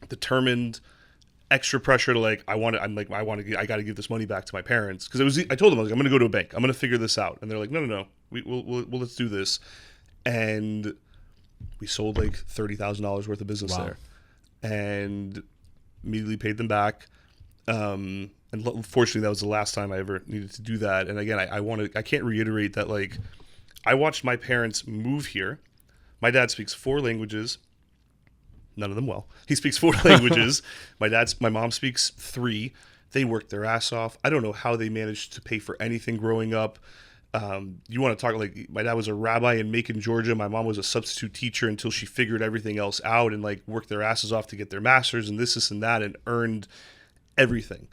determined, extra pressure to I got to give this money back to my parents. Because I told them, I'm going to go to a bank. I'm going to figure this out. And they're like, no. We'll let's do this. And we sold like $30,000 worth of business there. And immediately paid them back. And fortunately, that was the last time I ever needed to do that. And again, I can't reiterate that, like, I watched my parents move here. My dad speaks 4 languages. None of them well. He speaks 4 languages. My mom speaks 3. They worked their ass off. I don't know how they managed to pay for anything growing up. You want to talk, like, my dad was a rabbi in Macon, Georgia. My mom was a substitute teacher until she figured everything else out and like worked their asses off to get their masters and this and that and earned everything.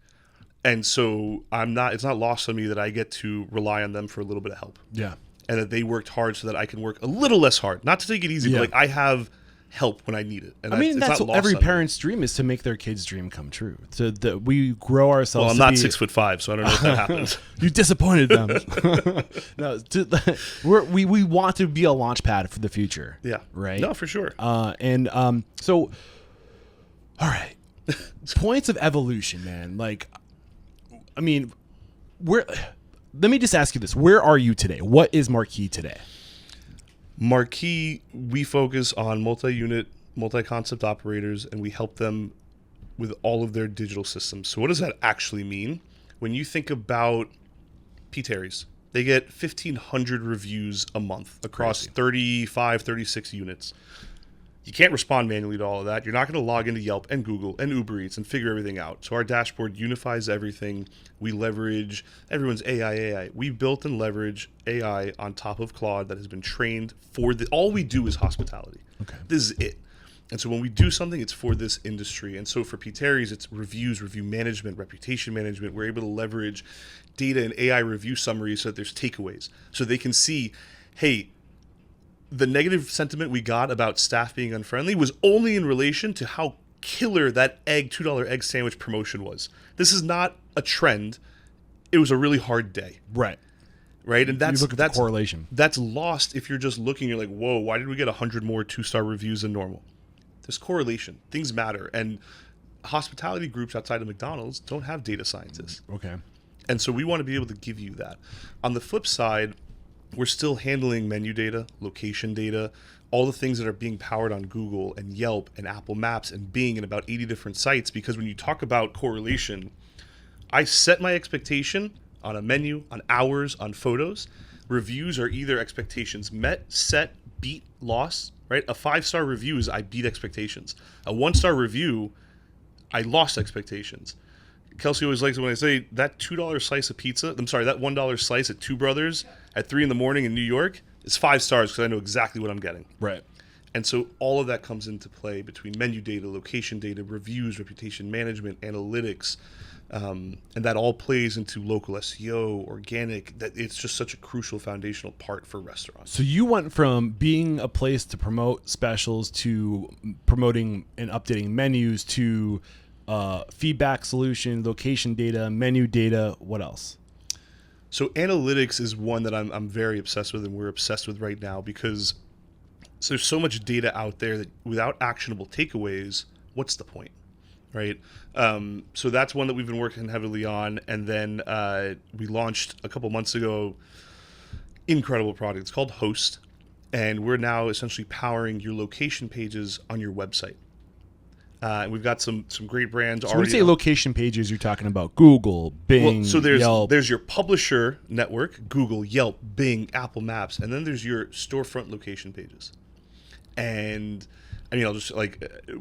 And so it's not lost on me that I get to rely on them for a little bit of help. Yeah. And that they worked hard so that I can work a little less hard. Not to take it easy, but like I have help when I need it. And I mean, that's what every parent's dream is, to make their kid's dream come true. So that we grow ourselves. Well, I'm not 6'5", so I don't know if that happens. You disappointed them. No, we want to be a launch pad for the future. Yeah. Right. No, for sure. So, all right, points of evolution, man. Like, I mean, let me just ask you this: where are you today? What is Marqii today? Marqii, we focus on multi-unit, multi-concept operators, and we help them with all of their digital systems. So what does that actually mean? When you think about P. Terry's, they get 1,500 reviews a month across 35, 36 units. You can't respond manually to all of that. You're not going to log into Yelp and Google and Uber Eats and figure everything out. So our dashboard unifies everything. We leverage everyone's AI. We built and leverage AI on top of Claude that has been trained for all we do is hospitality. Okay. This is it. And so when we do something, it's for this industry. And so for P. Terry's, it's reviews, review management, reputation management. We're able to leverage data and AI review summaries so that there's takeaways. So they can see, hey, the negative sentiment we got about staff being unfriendly was only in relation to how killer that $2 egg sandwich promotion was. This is not a trend. It was a really hard day. Right. Right? And that's the correlation. That's lost if you're just looking, you're like, whoa, why did we get 100 more 2-star reviews than normal? There's correlation. Things matter. And hospitality groups outside of McDonald's don't have data scientists. Okay. And so we want to be able to give you that. On the flip side, we're still handling menu data, location data, all the things that are being powered on Google and Yelp and Apple Maps and Bing and about 80 different sites. Because when you talk about correlation, I set my expectation on a menu, on hours, on photos. Reviews are either expectations met, set, beat, lost, right? A 5-star review is I beat expectations. A 1-star review, I lost expectations. Kelsey always likes it when I say that $2 slice of pizza, that $1 slice at Two Brothers at 3 a.m. in New York is 5 stars because I know exactly what I'm getting. Right. And so all of that comes into play between menu data, location data, reviews, reputation management, analytics, and that all plays into local SEO, organic. That it's just such a crucial foundational part for restaurants. So you went from being a place to promote specials to promoting and updating menus to feedback solution, location data, menu data. What else? So analytics is one that I'm very obsessed with, and we're obsessed with right now because there's so much data out there that without actionable takeaways, what's the point, right? So that's one that we've been working heavily on, and then we launched a couple months ago. Incredible product. It's called Host, and we're now essentially powering your location pages on your website. And we've got some great brands already. When you say location pages, you're talking about Google, Bing, so Yelp. there's your publisher network, Google, Yelp, Bing, Apple Maps, and then there's your storefront location pages. And I mean,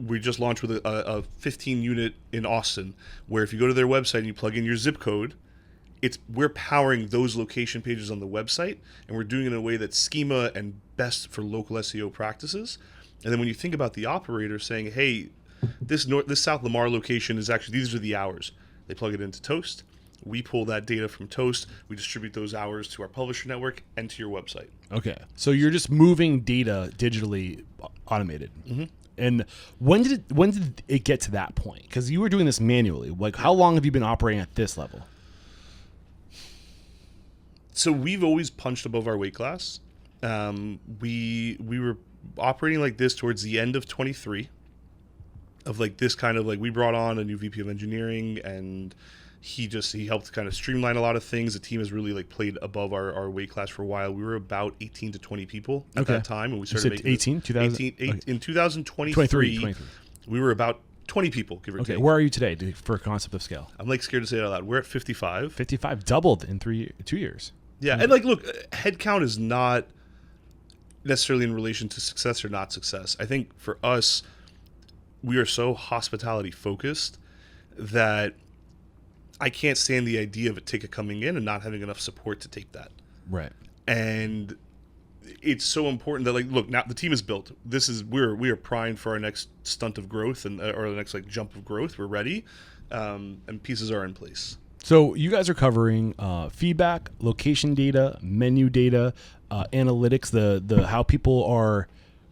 we just launched with a 15 unit in Austin, where if you go to their website and you plug in your zip code, we're powering those location pages on the website, and we're doing it in a way that's schema and best for local SEO practices. And then when you think about the operator saying, hey, this South Lamar location is actually, these are the hours. They plug it into Toast. We pull that data from Toast. We distribute those hours to our publisher network and to your website. Okay. So you're just moving data digitally automated. Mm-hmm. And when did it get to that point? Because you were doing this manually. Like, how long have you been operating at this level? So we've always punched above our weight class. We were operating like this towards the end of 23. Of like this kind of like, we brought on a new VP of engineering, and he helped kind of streamline a lot of things. The team has really like played above our weight class for a while. We were about 18 to 20 people at that time when we started making 18, 2000? In 2023, we were about 20 people, give or take. Where are you today for a concept of scale? I'm like scared to say it out loud. We're at 55. 55 doubled in 2 years. Yeah, and like, look, headcount is not necessarily in relation to success or not success. I think for us, we are so hospitality focused that I can't stand the idea of a ticket coming in and not having enough support to take that. Right. And it's so important that, like, look, now the team is built. We are primed for our next stunt of growth or the next like jump of growth. We're ready, and pieces are in place. So you guys are covering feedback, location data, menu data, analytics, the how people are,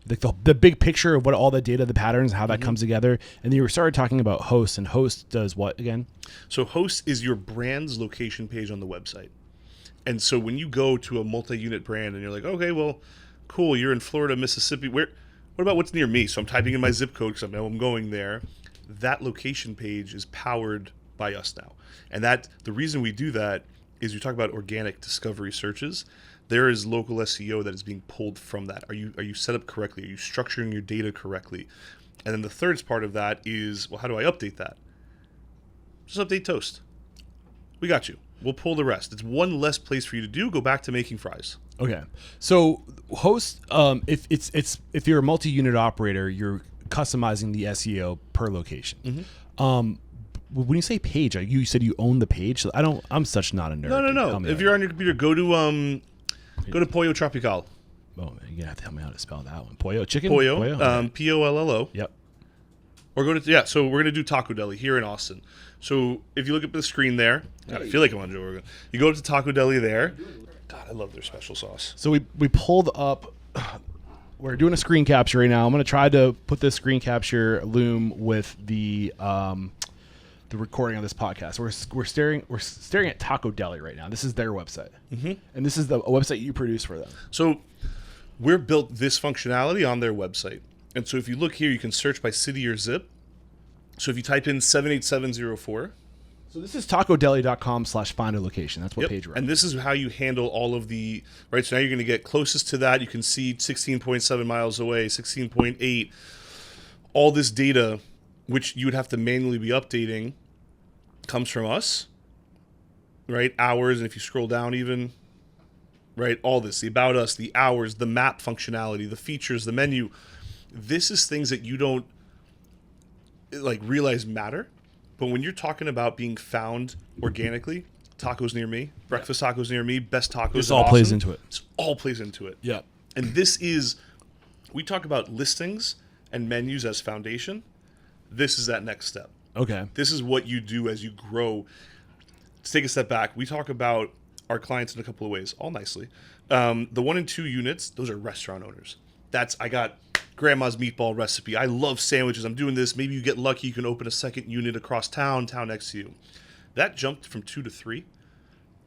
like the big picture of what all the data, the patterns, how that comes together. And then you started talking about hosts, and host does what again? So host is your brand's location page on the website. And so when you go to a multi-unit brand and you're like, okay, well, cool, you're in Florida, Mississippi. What about what's near me? So I'm typing in my zip code because I know I'm going there. That location page is powered by us now. And that the reason we do that is you talk about organic discovery searches. There is local SEO that is being pulled from that. Are you set up correctly? Are you structuring your data correctly? And then the third part of that is, well, how do I update that? Just update Toast. We got you. We'll pull the rest. It's one less place for you to do. Go back to making fries. Okay. So host, if you're a multi-unit operator, you're customizing the SEO per location. When you say page, you said you own the page. So I'm such not a nerd. No. If you're on your computer, go to Pollo Tropical. Oh, man, you're gonna have to tell me how to spell that one. Pollo chicken. Pollo. Okay. Pollo. Yep. Or go to So we're gonna do Taco Deli here in Austin. So if you look at the screen there, God, I feel like I'm on Joe Rogan. You go up to Taco Deli there. God, I love their special sauce. So we pulled up. We're doing a screen capture right now. I'm gonna try to put this screen capture loom with the recording of this podcast. We're staring at Taco Deli right now. This is their website, and this is a website you produce for them. So we're built this functionality on their website, and so if you look here, you can search by city or zip. So if you type in 78704. So this is tacodeli.com/find a location. That's what page we're on. And this is how you handle all of the, right? So now you're going to get closest to that. You can see 16.7 miles away, 16.8, all this data, which you would have to manually be updating, comes from us, right? Hours, and if you scroll down even, right? All this, the about us, the hours, the map functionality, the features, the menu. This is things that you don't like realize matter. But when you're talking about being found organically, tacos near me, breakfast tacos near me, best tacos. This all plays into it. It all plays into it. Yeah. And this is, we talk about listings and menus as foundation. This is that next step. Okay. This is what you do as you grow. Let's take a step back. We talk about our clients in a couple of ways, all nicely. The 1 and 2 units, those are restaurant owners. I got grandma's meatball recipe. I love sandwiches. I'm doing this. Maybe you get lucky. You can open a second unit across town next to you. That jumped from 2 to 3,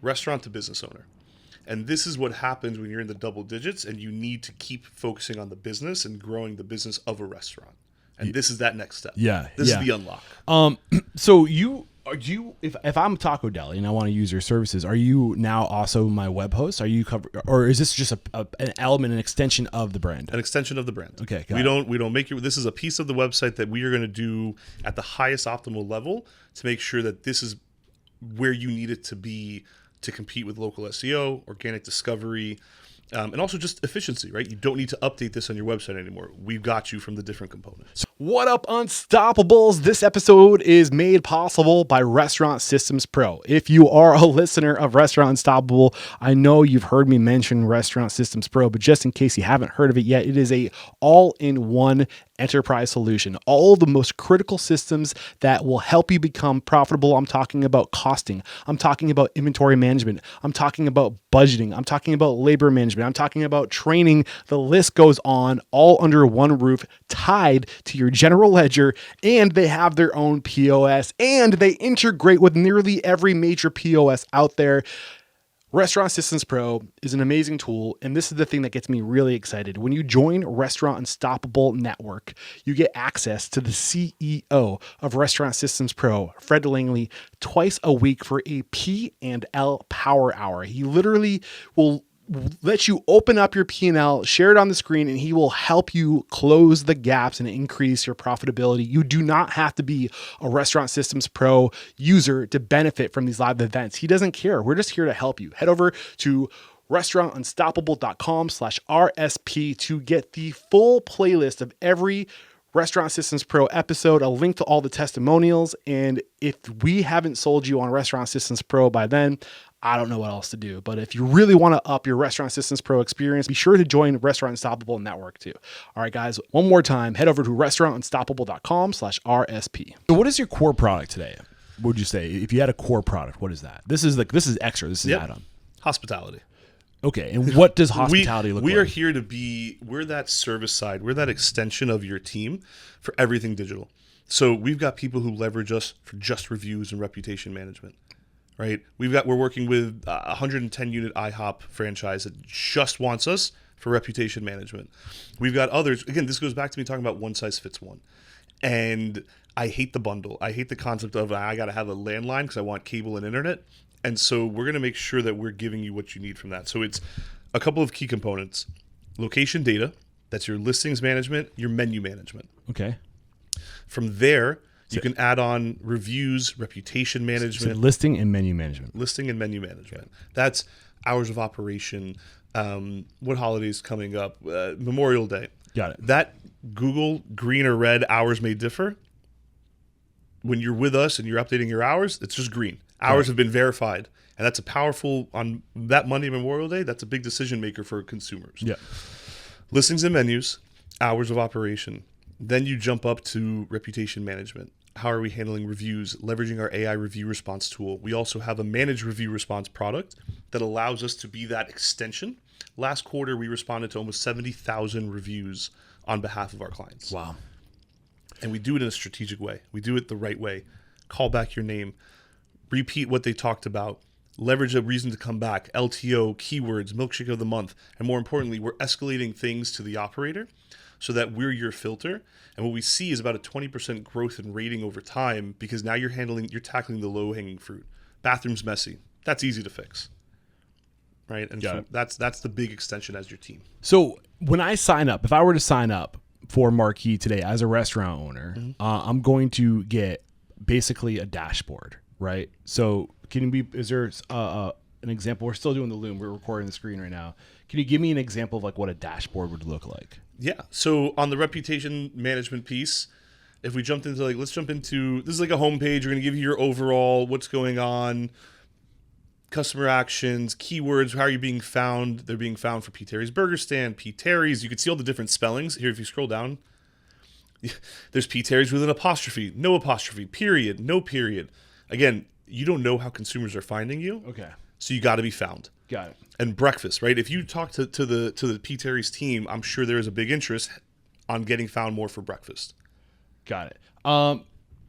restaurant to business owner. And this is what happens when you're in the double digits and you need to keep focusing on the business and growing the business of a restaurant. And this is that next step. Yeah. This is the unlock. So if I'm Taco Deli and I want to use your services, are you now also my web host? Are you or is this just an element, an extension of the brand? An extension of the brand. Okay. We don't make this is a piece of the website that we are going to do at the highest optimal level to make sure that this is where you need it to be to compete with local SEO, organic discovery, and also just efficiency, right? You don't need to update this on your website anymore. We've got you from the different components. What up, Unstoppables? This episode is made possible by Restaurant Systems Pro. If you are a listener of Restaurant Unstoppable, I know you've heard me mention Restaurant Systems Pro, but just in case you haven't heard of it yet, it is a all-in-one enterprise solution. All the most critical systems that will help you become profitable. I'm talking about costing. I'm talking about inventory management. I'm talking about budgeting. I'm talking about labor management. I'm talking about training. The list goes on, all under one roof, tied to your general ledger, and they have their own POS, and they integrate with nearly every major POS out there. Restaurant Systems Pro is an amazing tool, and this is the thing that gets me really excited. When you join Restaurant Unstoppable Network, you get access to the CEO of Restaurant Systems Pro, Fred Langley, twice a week for a P&L Power Hour. He literally will let you open up your P&L, share it on the screen, and he will help you close the gaps and increase your profitability. You do not have to be a Restaurant Systems Pro user to benefit from these live events. He doesn't care. We're just here to help you. Head over to restaurantunstoppable.com/RSP to get the full playlist of every Restaurant Systems Pro episode, a link to all the testimonials. And if we haven't sold you on Restaurant Systems Pro by then, I don't know what else to do. But if you really want to up your Restaurant Systems Pro experience, be sure to join Restaurant Unstoppable Network too. All right, guys, one more time, head over to restaurantunstoppable.com/RSP. So what is your core product today? What would you say? If you had a core product, what is that? This is extra. This is add-on. Hospitality. Okay, and what does hospitality look like? We are here to we're that service side. We're that extension of your team for everything digital. So we've got people who leverage us for just reviews and reputation management, right? We're working with a 110-unit IHOP franchise that just wants us for reputation management. We've got others. Again, this goes back to me talking about one size fits one. And I hate the bundle. I hate the concept of I got to have a landline because I want cable and internet. And so we're going to make sure that we're giving you what you need from that. So it's a couple of key components. Location data, that's your listings management, your menu management. Okay. From there, you can add on reviews, reputation management. So listing and menu management. Listing and menu management. Okay. That's hours of operation, what holidays coming up, Memorial Day. Got it. That Google green or red hours may differ. When you're with us and you're updating your hours, it's just green. Hours have been verified. And that's a powerful, on that Monday, Memorial Day, that's a big decision maker for consumers. Yeah. Listings and menus, hours of operation. Then you jump up to reputation management. How are we handling reviews, leveraging our AI review response tool? We also have a managed review response product that allows us to be that extension. Last quarter, we responded to almost 70,000 reviews on behalf of our clients. Wow. And we do it in a strategic way. We do it the right way. Call back your name. Repeat what they talked about. Leverage a reason to come back. LTO, keywords, milkshake of the month. And more importantly, we're escalating things to the operator so that we're your filter. And what we see is about a 20% growth in rating over time because now you're tackling the low-hanging fruit. Bathroom's messy. That's easy to fix. Right? And so that's the big extension as your team. So when I sign up, if I were to sign up for Marqii today as a restaurant owner, I'm going to get basically a dashboard, right? So is there an example? We're still doing the Loom. We're recording the screen right now. Can you give me an example of like what a dashboard would look like? Yeah. So on the reputation management piece, if we jumped into let's jump into, this is like a homepage. We're going to give you your overall, what's going on, customer actions, keywords, how are you being found? They're being found for P. Terry's Burger Stand, P. Terry's. You can see all the different spellings. Here, if you scroll down, there's P. Terry's with an apostrophe, no apostrophe, period, no period. Again, you don't know how consumers are finding you. Okay. So you got to be found. Got it. And breakfast, right? If you talk to the P. Terry's team, I'm sure there is a big interest on getting found more for breakfast. Got it.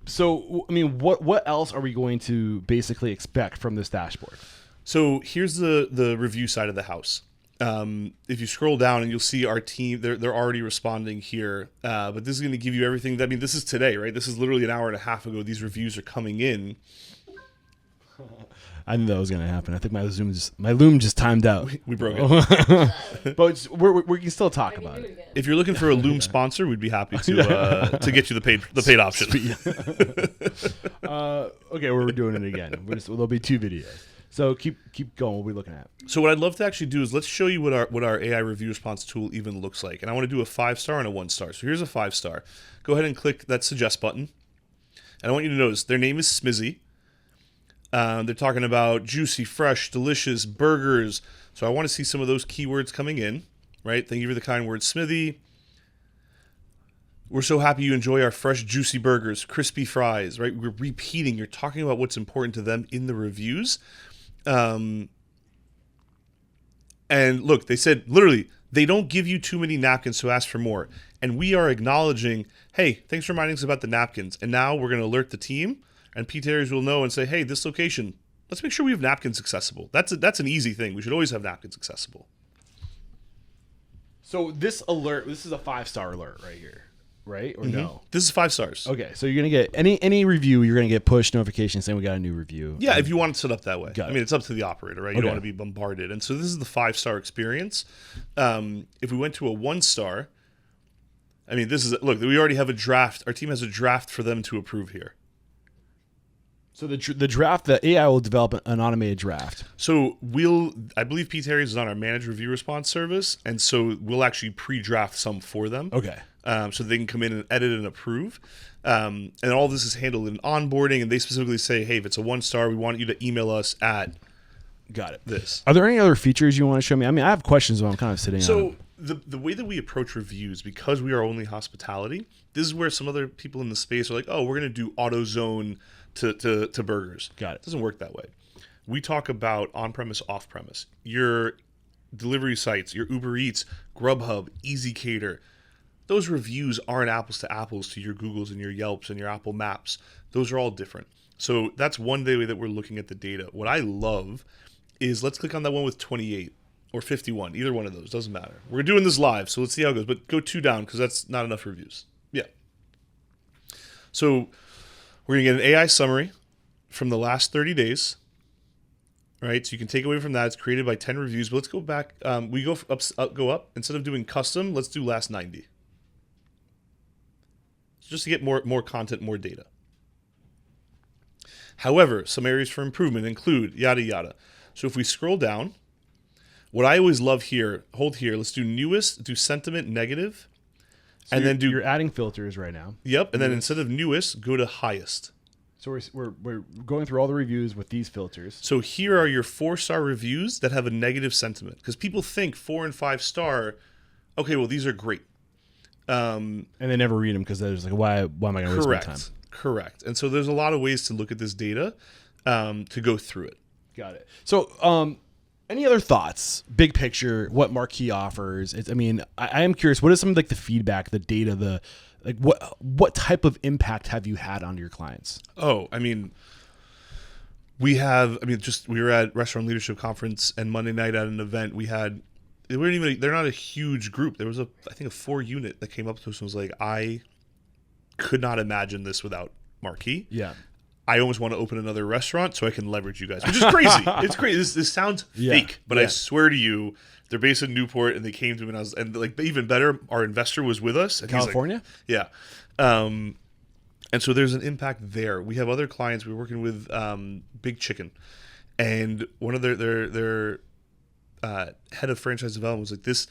So, I mean, what else are we going to basically expect from this dashboard? So here's the review side of the house. If you scroll down and you'll see our team, they're already responding here. But this is going to give you everything. I mean, this is today, right? This is literally an hour and a half ago. These reviews are coming in. I knew that was going to happen. I think my Loom just timed out. We broke it. But we can still talk about it. If you're looking for a Loom sponsor, we'd be happy to get you the paid option. Okay, we're doing it again. There'll be 2 videos. So keep going. What are we looking at? So what I'd love to actually do is let's show you what our AI review response tool even looks like. And I want to do a 5-star and a 1-star. So here's a 5-star. Go ahead and click that suggest button. And I want you to notice their name is Smizzy. They're talking about juicy, fresh, delicious burgers. So I want to see some of those keywords coming in, right? Thank you for the kind words, Smithy. We're so happy you enjoy our fresh, juicy burgers, crispy fries, right? We're repeating. You're talking about what's important to them in the reviews. And look, they said, literally, they don't give you too many napkins, so ask for more. And we are acknowledging, hey, thanks for reminding us about the napkins. And now we're going to alert the team. And P. Terry's will know and say, hey, this location, let's make sure we have napkins accessible. That's an easy thing. We should always have napkins accessible. So this is a 5-star alert right here, right? Or no? This is 5 stars. Okay, so you're going to get any review, you're going to get push notifications saying we got a new review. Yeah, if you want it set up that way. Got it. I mean, it's up to the operator, right? You don't want to be bombarded. And so this is the 5-star experience. If we went to a 1-star, I mean, look, we already have a draft. Our team has a draft for them to approve here. So the draft, the AI will develop an automated draft. So I believe Pete Harris is on our managed review response service, and so we'll actually pre-draft some for them. Okay. So they can come in and edit and approve. And all this is handled in onboarding, and they specifically say, hey, if it's a 1-star, we want you to email us at Got it. this. Are there any other features you want to show me? I mean, I have questions while I'm kind of sitting on. So the way that we approach reviews, because we are only hospitality, this is where some other people in the space are like, oh, we're going to do AutoZone to burgers. Got it. It doesn't work that way. We talk about on-premise, off-premise. Your delivery sites, your Uber Eats, Grubhub, Easy Cater, those reviews aren't apples to apples to your Googles and your Yelps and your Apple Maps. Those are all different. So that's one way that we're looking at the data. What I love is, let's click on that one with 28 or 51. Either one of those, doesn't matter. We're doing this live, so let's see how it goes. But go 2 down, because that's not enough reviews. Yeah. So we're going to get an AI summary from the last 30 days. Right, so you can take away from that. It's created by 10 reviews. But let's go back. We go up. Instead of doing custom, let's do last 90. Just to get more content, more data. However, some areas for improvement include yada yada. So if we scroll down, what I always love here, hold here, let's do newest, do sentiment negative, So and then do you're adding filters right now. Yep, and then instead of newest, go to highest. So we're going through all the reviews with these filters. So here are your 4-star reviews that have a negative sentiment, because people think 4 and 5-star, okay, well these are great. And they never read them because they're just like, why am I going to waste my time? Correct. And so there's a lot of ways to look at this data to go through it. Got it. So any other thoughts, big picture, what Marqii offers? I am curious, what is some of like the feedback, the data, what type of impact have you had on your clients? Oh, we were at Restaurant Leadership Conference, and Monday night at an event they're not a huge group. There was I think a 4 unit that came up to us and was like, I could not imagine this without Marqii. Yeah. I almost want to open another restaurant so I can leverage you guys, which is crazy. It's crazy. This sounds fake, but I swear to you, they're based in Newport, and they came to me, and even better, our investor was with us. And California? He's like, yeah. And so there's an impact there. We have other clients. We're working with Big Chicken, and one of their head of franchise development was like, this,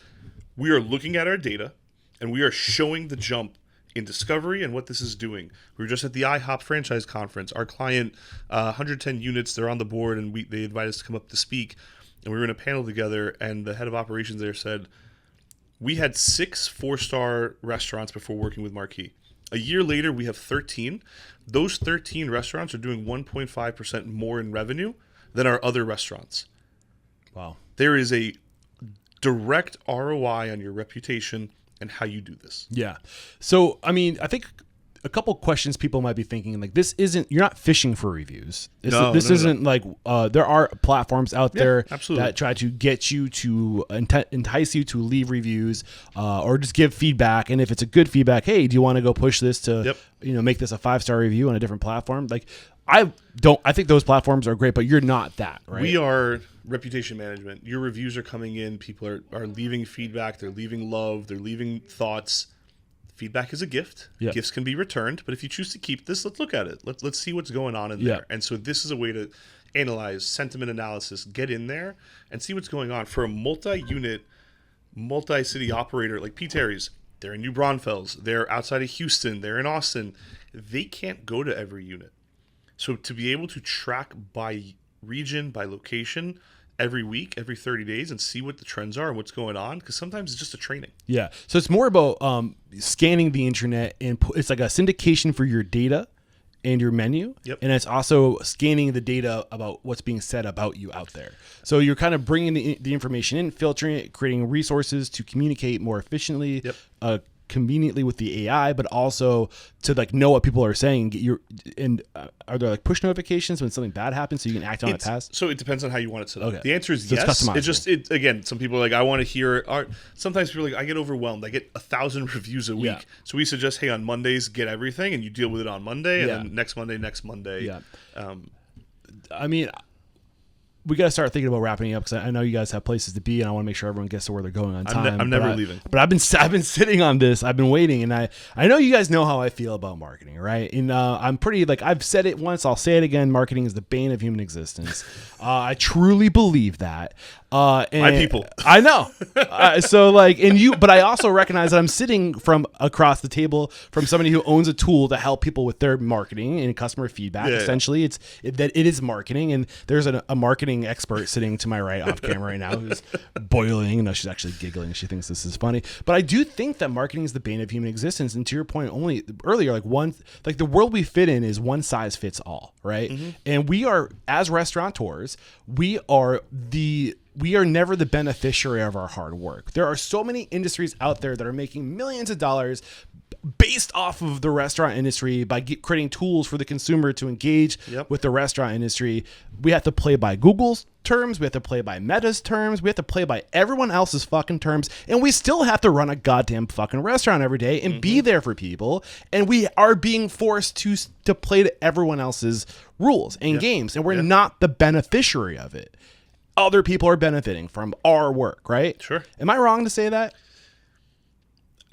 we are looking at our data, and we are showing the jump in discovery and what this is doing. We were just at the IHOP franchise conference. Our client, 110 units, they're on the board, and they invited us to come up to speak. And we were in a panel together, and the head of operations there said, we had 6 4-star restaurants before working with Marqii. A year later, we have 13. Those 13 restaurants are doing 1.5% more in revenue than our other restaurants. Wow. There is a direct ROI on your reputation and how you do this. Yeah. So, I think a couple questions people might be thinking, like, you're not fishing for reviews. This isn't like, there are platforms out there that try to get you to entice you to leave reviews or just give feedback. And if it's a good feedback, hey, do you want to go push this to, make this a 5-star review on a different platform? Like, I think those platforms are great, but you're not that, right? We are reputation management. Your reviews are coming in. People are leaving feedback. They're leaving love. They're leaving thoughts. Feedback is a gift. Yep. Gifts can be returned. But if you choose to keep this, let's look at it. Let's see what's going on in there. And so this is a way to analyze sentiment analysis, get in there and see what's going on. For a multi-unit, multi-city operator like Pete Terry's, they're in New Braunfels. They're outside of Houston. They're in Austin. They can't go to every unit. So to be able to track by region, by location, every week, every 30 days, and see what the trends are and what's going on, because sometimes it's just a training. Yeah. So it's more about scanning the internet, and it's like a syndication for your data and your menu. Yep. And it's also scanning the data about what's being said about you out there. So you're kind of bringing the information in, filtering it, creating resources to communicate more efficiently, conveniently with the AI, but also to like know what people are saying. Are there like push notifications when something bad happens so you can act on it fast? So it depends on how you want it set up. Okay. The answer is so yes. It's customizable. Again, some people are like, I want to hear. Sometimes people are like, I get overwhelmed. I get 1,000 reviews a week. Yeah. So we suggest, hey, on Mondays, get everything, and you deal with it on Monday, and then next Monday. Yeah. we got to start thinking about wrapping up, because I know you guys have places to be, and I want to make sure everyone gets to where they're going on time. I'm never leaving. But I've been sitting on this. I've been waiting, and I know you guys know how I feel about marketing, right? And I'm pretty, like, I've said it once, I'll say it again. Marketing is the bane of human existence. I truly believe that. And My people. I know. So like, but I also recognize that I'm sitting from across the table from somebody who owns a tool to help people with their marketing and customer feedback. Yeah, Essentially, it is marketing, and there's a marketing expert sitting to my right off camera right now who's boiling. No, she's actually giggling. She thinks this is funny. But I do think that marketing is the bane of human existence. And to your point, only earlier, like the world we fit in is one size fits all, right? Mm-hmm. And we are, as restaurateurs, we are never the beneficiary of our hard work. There are so many industries out there that are making millions of dollars based off of the restaurant industry by creating tools for the consumer to engage with the restaurant industry. We have to play by Google's terms. We have to play by Meta's terms. We have to play by everyone else's fucking terms. And we still have to run a goddamn fucking restaurant every day and be there for people. And we are being forced to play to everyone else's rules and games. And we're not the beneficiary of it. Other people are benefiting from our work, right? Sure. Am I wrong to say that?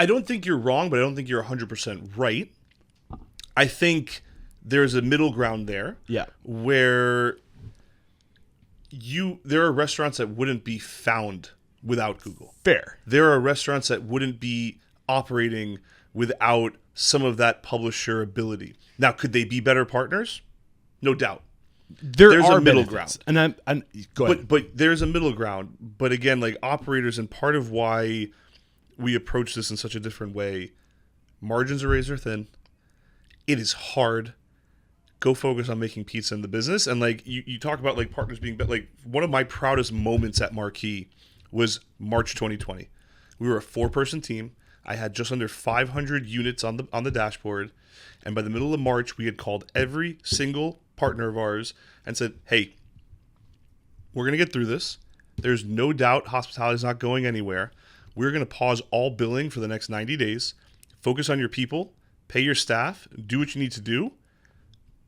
I don't think you're wrong, but I don't think you're 100% right. I think there's a middle ground there. Yeah. Where there are restaurants that wouldn't be found without Google. Fair. There are restaurants that wouldn't be operating without some of that publisher ability. Now, could they be better partners? No doubt. There's a middle ground. And I'm go ahead. But there's a middle ground. But again, like operators, and part of why we approach this in such a different way, margins are razor thin. It is hard. Go focus on making pizza in the business. And like you talk about like partners being like, one of my proudest moments at Marqii was March 2020. We were a 4-person team. I had just under 500 units on the dashboard. And by the middle of March, we had called every single partner of ours and said, hey, we're going to get through this. There's no doubt hospitality is not going anywhere. We're going to pause all billing for the next 90 days. Focus on your people, pay your staff, do what you need to do.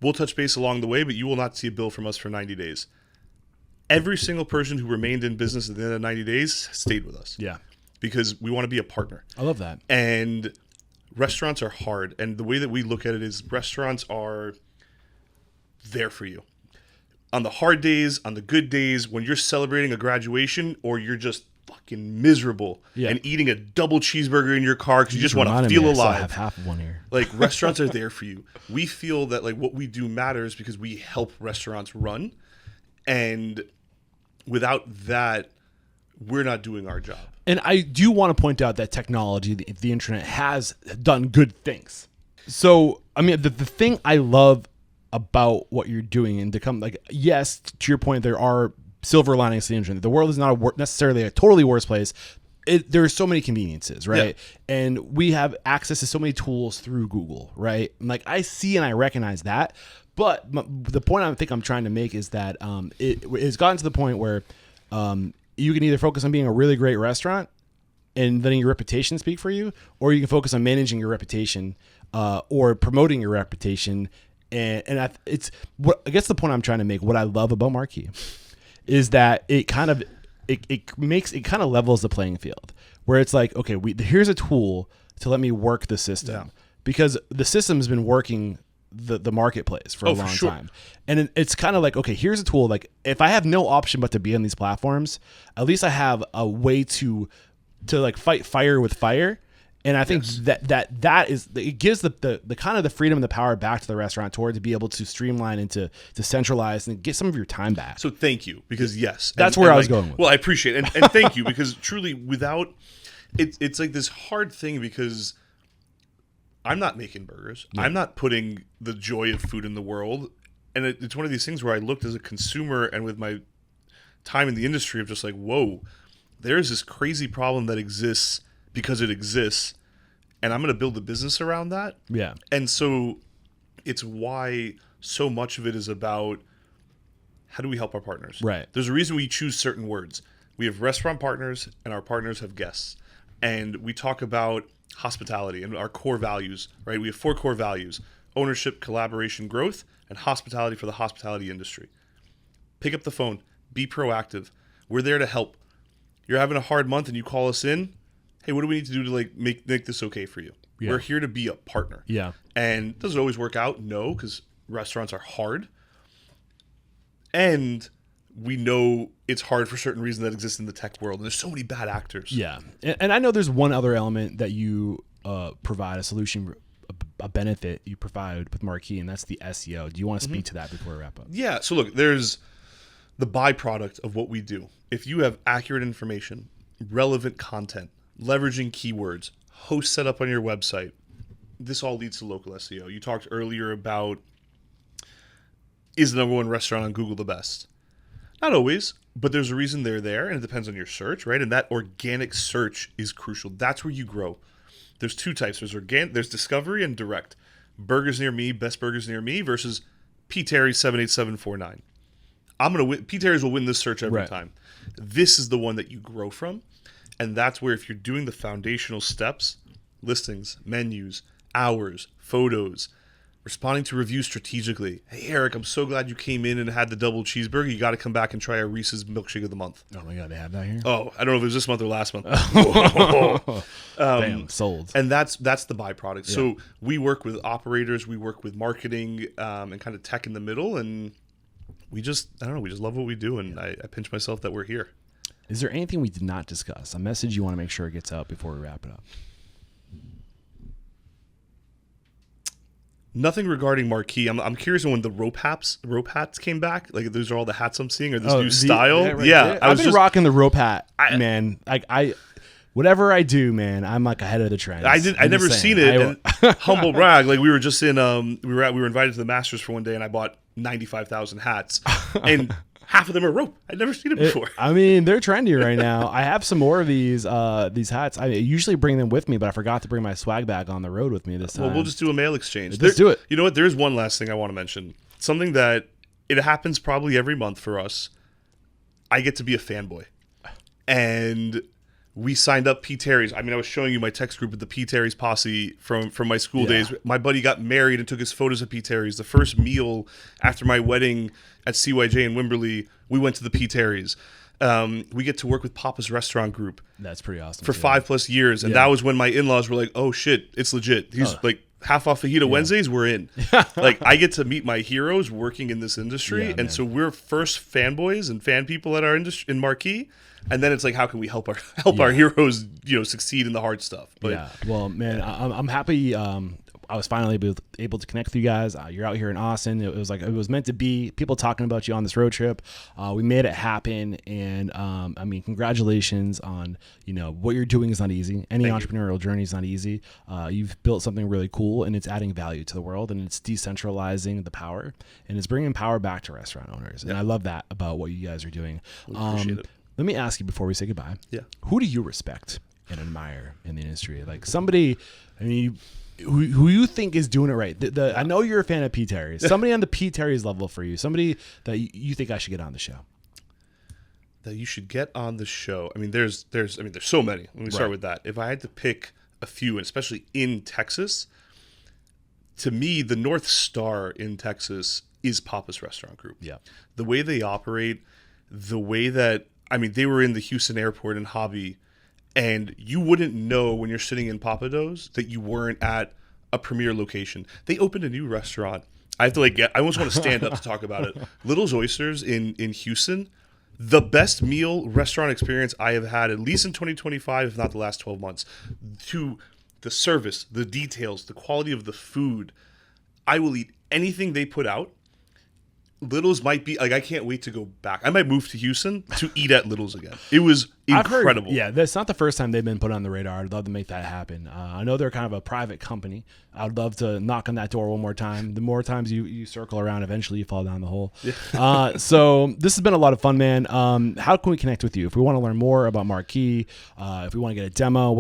We'll touch base along the way, but you will not see a bill from us for 90 days. Every single person who remained in business at the end of 90 days stayed with us. Yeah. Because we want to be a partner. I love that. And restaurants are hard. And the way that we look at it is restaurants are there for you. On the hard days, on the good days, when you're celebrating a graduation or you're just fucking miserable and eating a double cheeseburger in your car because you just want to feel alive. I have half of one here. Like restaurants are there for you. We feel that like what we do matters because we help restaurants run. And without that, we're not doing our job. And I do want to point out that technology, the internet, has done good things. So, I mean, the thing I love about what you're doing, and to come, like, yes, to your point, there are silver linings to the internet. The world is not necessarily a totally worse place. There are so many conveniences, right? Yeah. And we have access to so many tools through Google, right? And like, I see and I recognize that. But the point I think I'm trying to make is that it has gotten to the point where you can either focus on being a really great restaurant and letting your reputation speak for you, or you can focus on managing your reputation or promoting your reputation. And it's what I guess the point I'm trying to make. What I love about Marqii is that it kind of levels the playing field, where it's like, okay, here's a tool to let me work the system because the system has been working the marketplace for a long time. And it's kind of like, okay, here's a tool. Like if I have no option but to be on these platforms, at least I have a way to like fight fire with fire. And I think that is, it gives the kind of the freedom and the power back to the restaurateur to be able to streamline and to centralize and get some of your time back. So thank you, because that's where I was going with. Well, I appreciate it. And thank you, because truly without, it's like this hard thing because I'm not making burgers. Yeah. I'm not putting the joy of food in the world. And it's one of these things where I looked as a consumer and with my time in the industry of just like, whoa, there's this crazy problem that exists because it exists, and I'm going to build a business around that. Yeah. And so it's why so much of it is about how do we help our partners? Right. There's a reason we choose certain words. We have restaurant partners, and our partners have guests. And we talk about hospitality and our core values, right? We have 4 core values: ownership, collaboration, growth, and hospitality for the hospitality industry. Pick up the phone. Be proactive. We're there to help. You're having a hard month and you call us in. Hey, what do we need to do to like make this okay for you? Yeah. We're here to be a partner. Yeah. And does it always work out? No, because restaurants are hard. And we know it's hard for certain reasons that exist in the tech world. And there's so many bad actors. Yeah. And I know there's one other element that you provide a solution, a benefit you provide with Marqii, and that's the SEO. Do you want to speak to that before we wrap up? Yeah. So look, there's the byproduct of what we do. If you have accurate information, relevant content, leveraging keywords, hosts set up on your website, this all leads to local SEO. You talked earlier about, is the number one restaurant on Google the best? Not always, but there's a reason they're there, and it depends on your search, right? And that organic search is crucial. That's where you grow. There's two types. There's discovery and direct. Burgers near me, best burgers near me versus P. Terry's 78749. I'm going to win. P. Terry's will win this search every time. This is the one that you grow from. And that's where if you're doing the foundational steps, listings, menus, hours, photos, responding to reviews strategically. Hey, Eric, I'm so glad you came in and had the double cheeseburger. You got to come back and try our Reese's milkshake of the month. Oh my God, they have that here? Oh, I don't know if it was this month or last month. Damn, sold. And that's the byproduct. Yeah. So we work with operators, we work with marketing, and kind of tech in the middle. And we just love what we do. And I pinch myself that we're here. Is there anything we did not discuss? A message you want to make sure it gets out before we wrap it up? Nothing regarding Marqii. I'm curious when the rope hats came back. Like those are all the hats I'm seeing, or this new style. Yeah, I've been rocking the rope hat, man. I whatever I do, man, I'm like ahead of the trend. I never seen it. And humble brag. Like we were just in we were invited to the Masters for one day, and I bought 95,000 hats, and half of them are rope. I'd never seen it before. I mean, they're trendy right now. I have some more of these hats. I usually bring them with me, but I forgot to bring my swag bag on the road with me this time. Well, we'll just do a mail exchange. Let's do it. You know what? There is one last thing I want to mention. Something that it happens probably every month for us. I get to be a fanboy. And we signed up P. Terry's. I mean, I was showing you my text group with the P. Terry's posse from my school days. My buddy got married and took his photos at P. Terry's. The first meal after my wedding at CYJ in Wimberley, we went to the P. Terry's. We get to work with Papa's Restaurant Group. That's pretty awesome. For 5+ years. And that was when my in-laws were like, oh, shit, it's legit. He's like, half off Fajita Wednesdays, we're in. Like, I get to meet my heroes working in this industry. And so we're first fanboys and fan people at our industry in Marqii. And then it's like, how can we help our heroes, succeed in the hard stuff? But well, man, I'm happy. I was finally able to connect with you guys. You're out here in Austin. It was meant to be. People talking about you on this road trip. We made it happen, and I mean, congratulations on what you're doing is not easy. Any entrepreneurial journey is not easy. You've built something really cool, and it's adding value to the world, and it's decentralizing the power, and it's bringing power back to restaurant owners. And I love that about what you guys are doing. Appreciate it. Let me ask you before we say goodbye. Yeah. Who do you respect and admire in the industry? Like somebody, I mean, who you think is doing it right? I know you're a fan of P. Terry's. Somebody on the P. Terry's level for you. Somebody that you think I should get on the show. That you should get on the show. I mean, there's so many. Let me start with that. If I had to pick a few, and especially in Texas, to me, the North Star in Texas is Papa's Restaurant Group. Yeah. The way they operate, the way that, I mean, they were in the Houston airport in Hobby, and you wouldn't know when you're sitting in Papa Do's that you weren't at a premier location. They opened a new restaurant. I have to I almost want to stand up to talk about it. Little's Oysters in Houston, the best meal restaurant experience I have had, at least in 2025, if not the last 12 months. To the service, the details, the quality of the food. I will eat anything they put out. Little's might be I can't wait to go back. I might move to Houston to eat at Little's again. It was incredible. That's not the first time they've been put on the radar. I'd love to make that happen. I know they're kind of a private company. I'd love to knock on that door one more time. The more times you circle around, eventually you fall down the hole. Yeah. So this has been a lot of fun, man. How can we connect with you? If we want to learn more about Marqii, if we want to get a demo,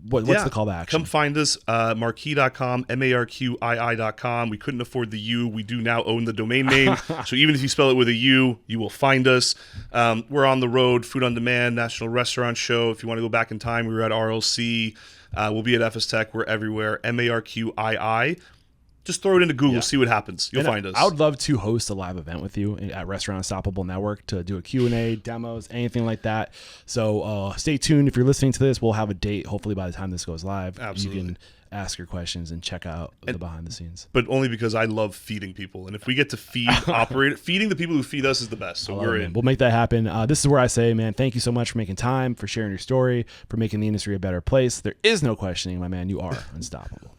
what's the call to action? Come find us, marqii.com, marqii.com. We couldn't afford the U. We do now own the domain name. So even if you spell it with a U, you will find us. We're on the road, Food on Demand, National Restaurant Show. If you want to go back in time, we were at RLC. We'll be at FS Tech. We're everywhere. MARQII. Just throw it into Google, see what happens. You'll And find us. I would love to host a live event with you at Restaurant Unstoppable Network to do a Q&A, demos, anything like that. So stay tuned. If you're listening to this, we'll have a date. Hopefully by the time this goes live, Absolutely. you can ask your questions and check out the behind the scenes. But only because I love feeding people. And if we get to feeding the people who feed us is the best. So we're in. We'll make that happen. This is where I say, man, thank you so much for making time, for sharing your story, for making the industry a better place. There is no questioning, my man. You are unstoppable.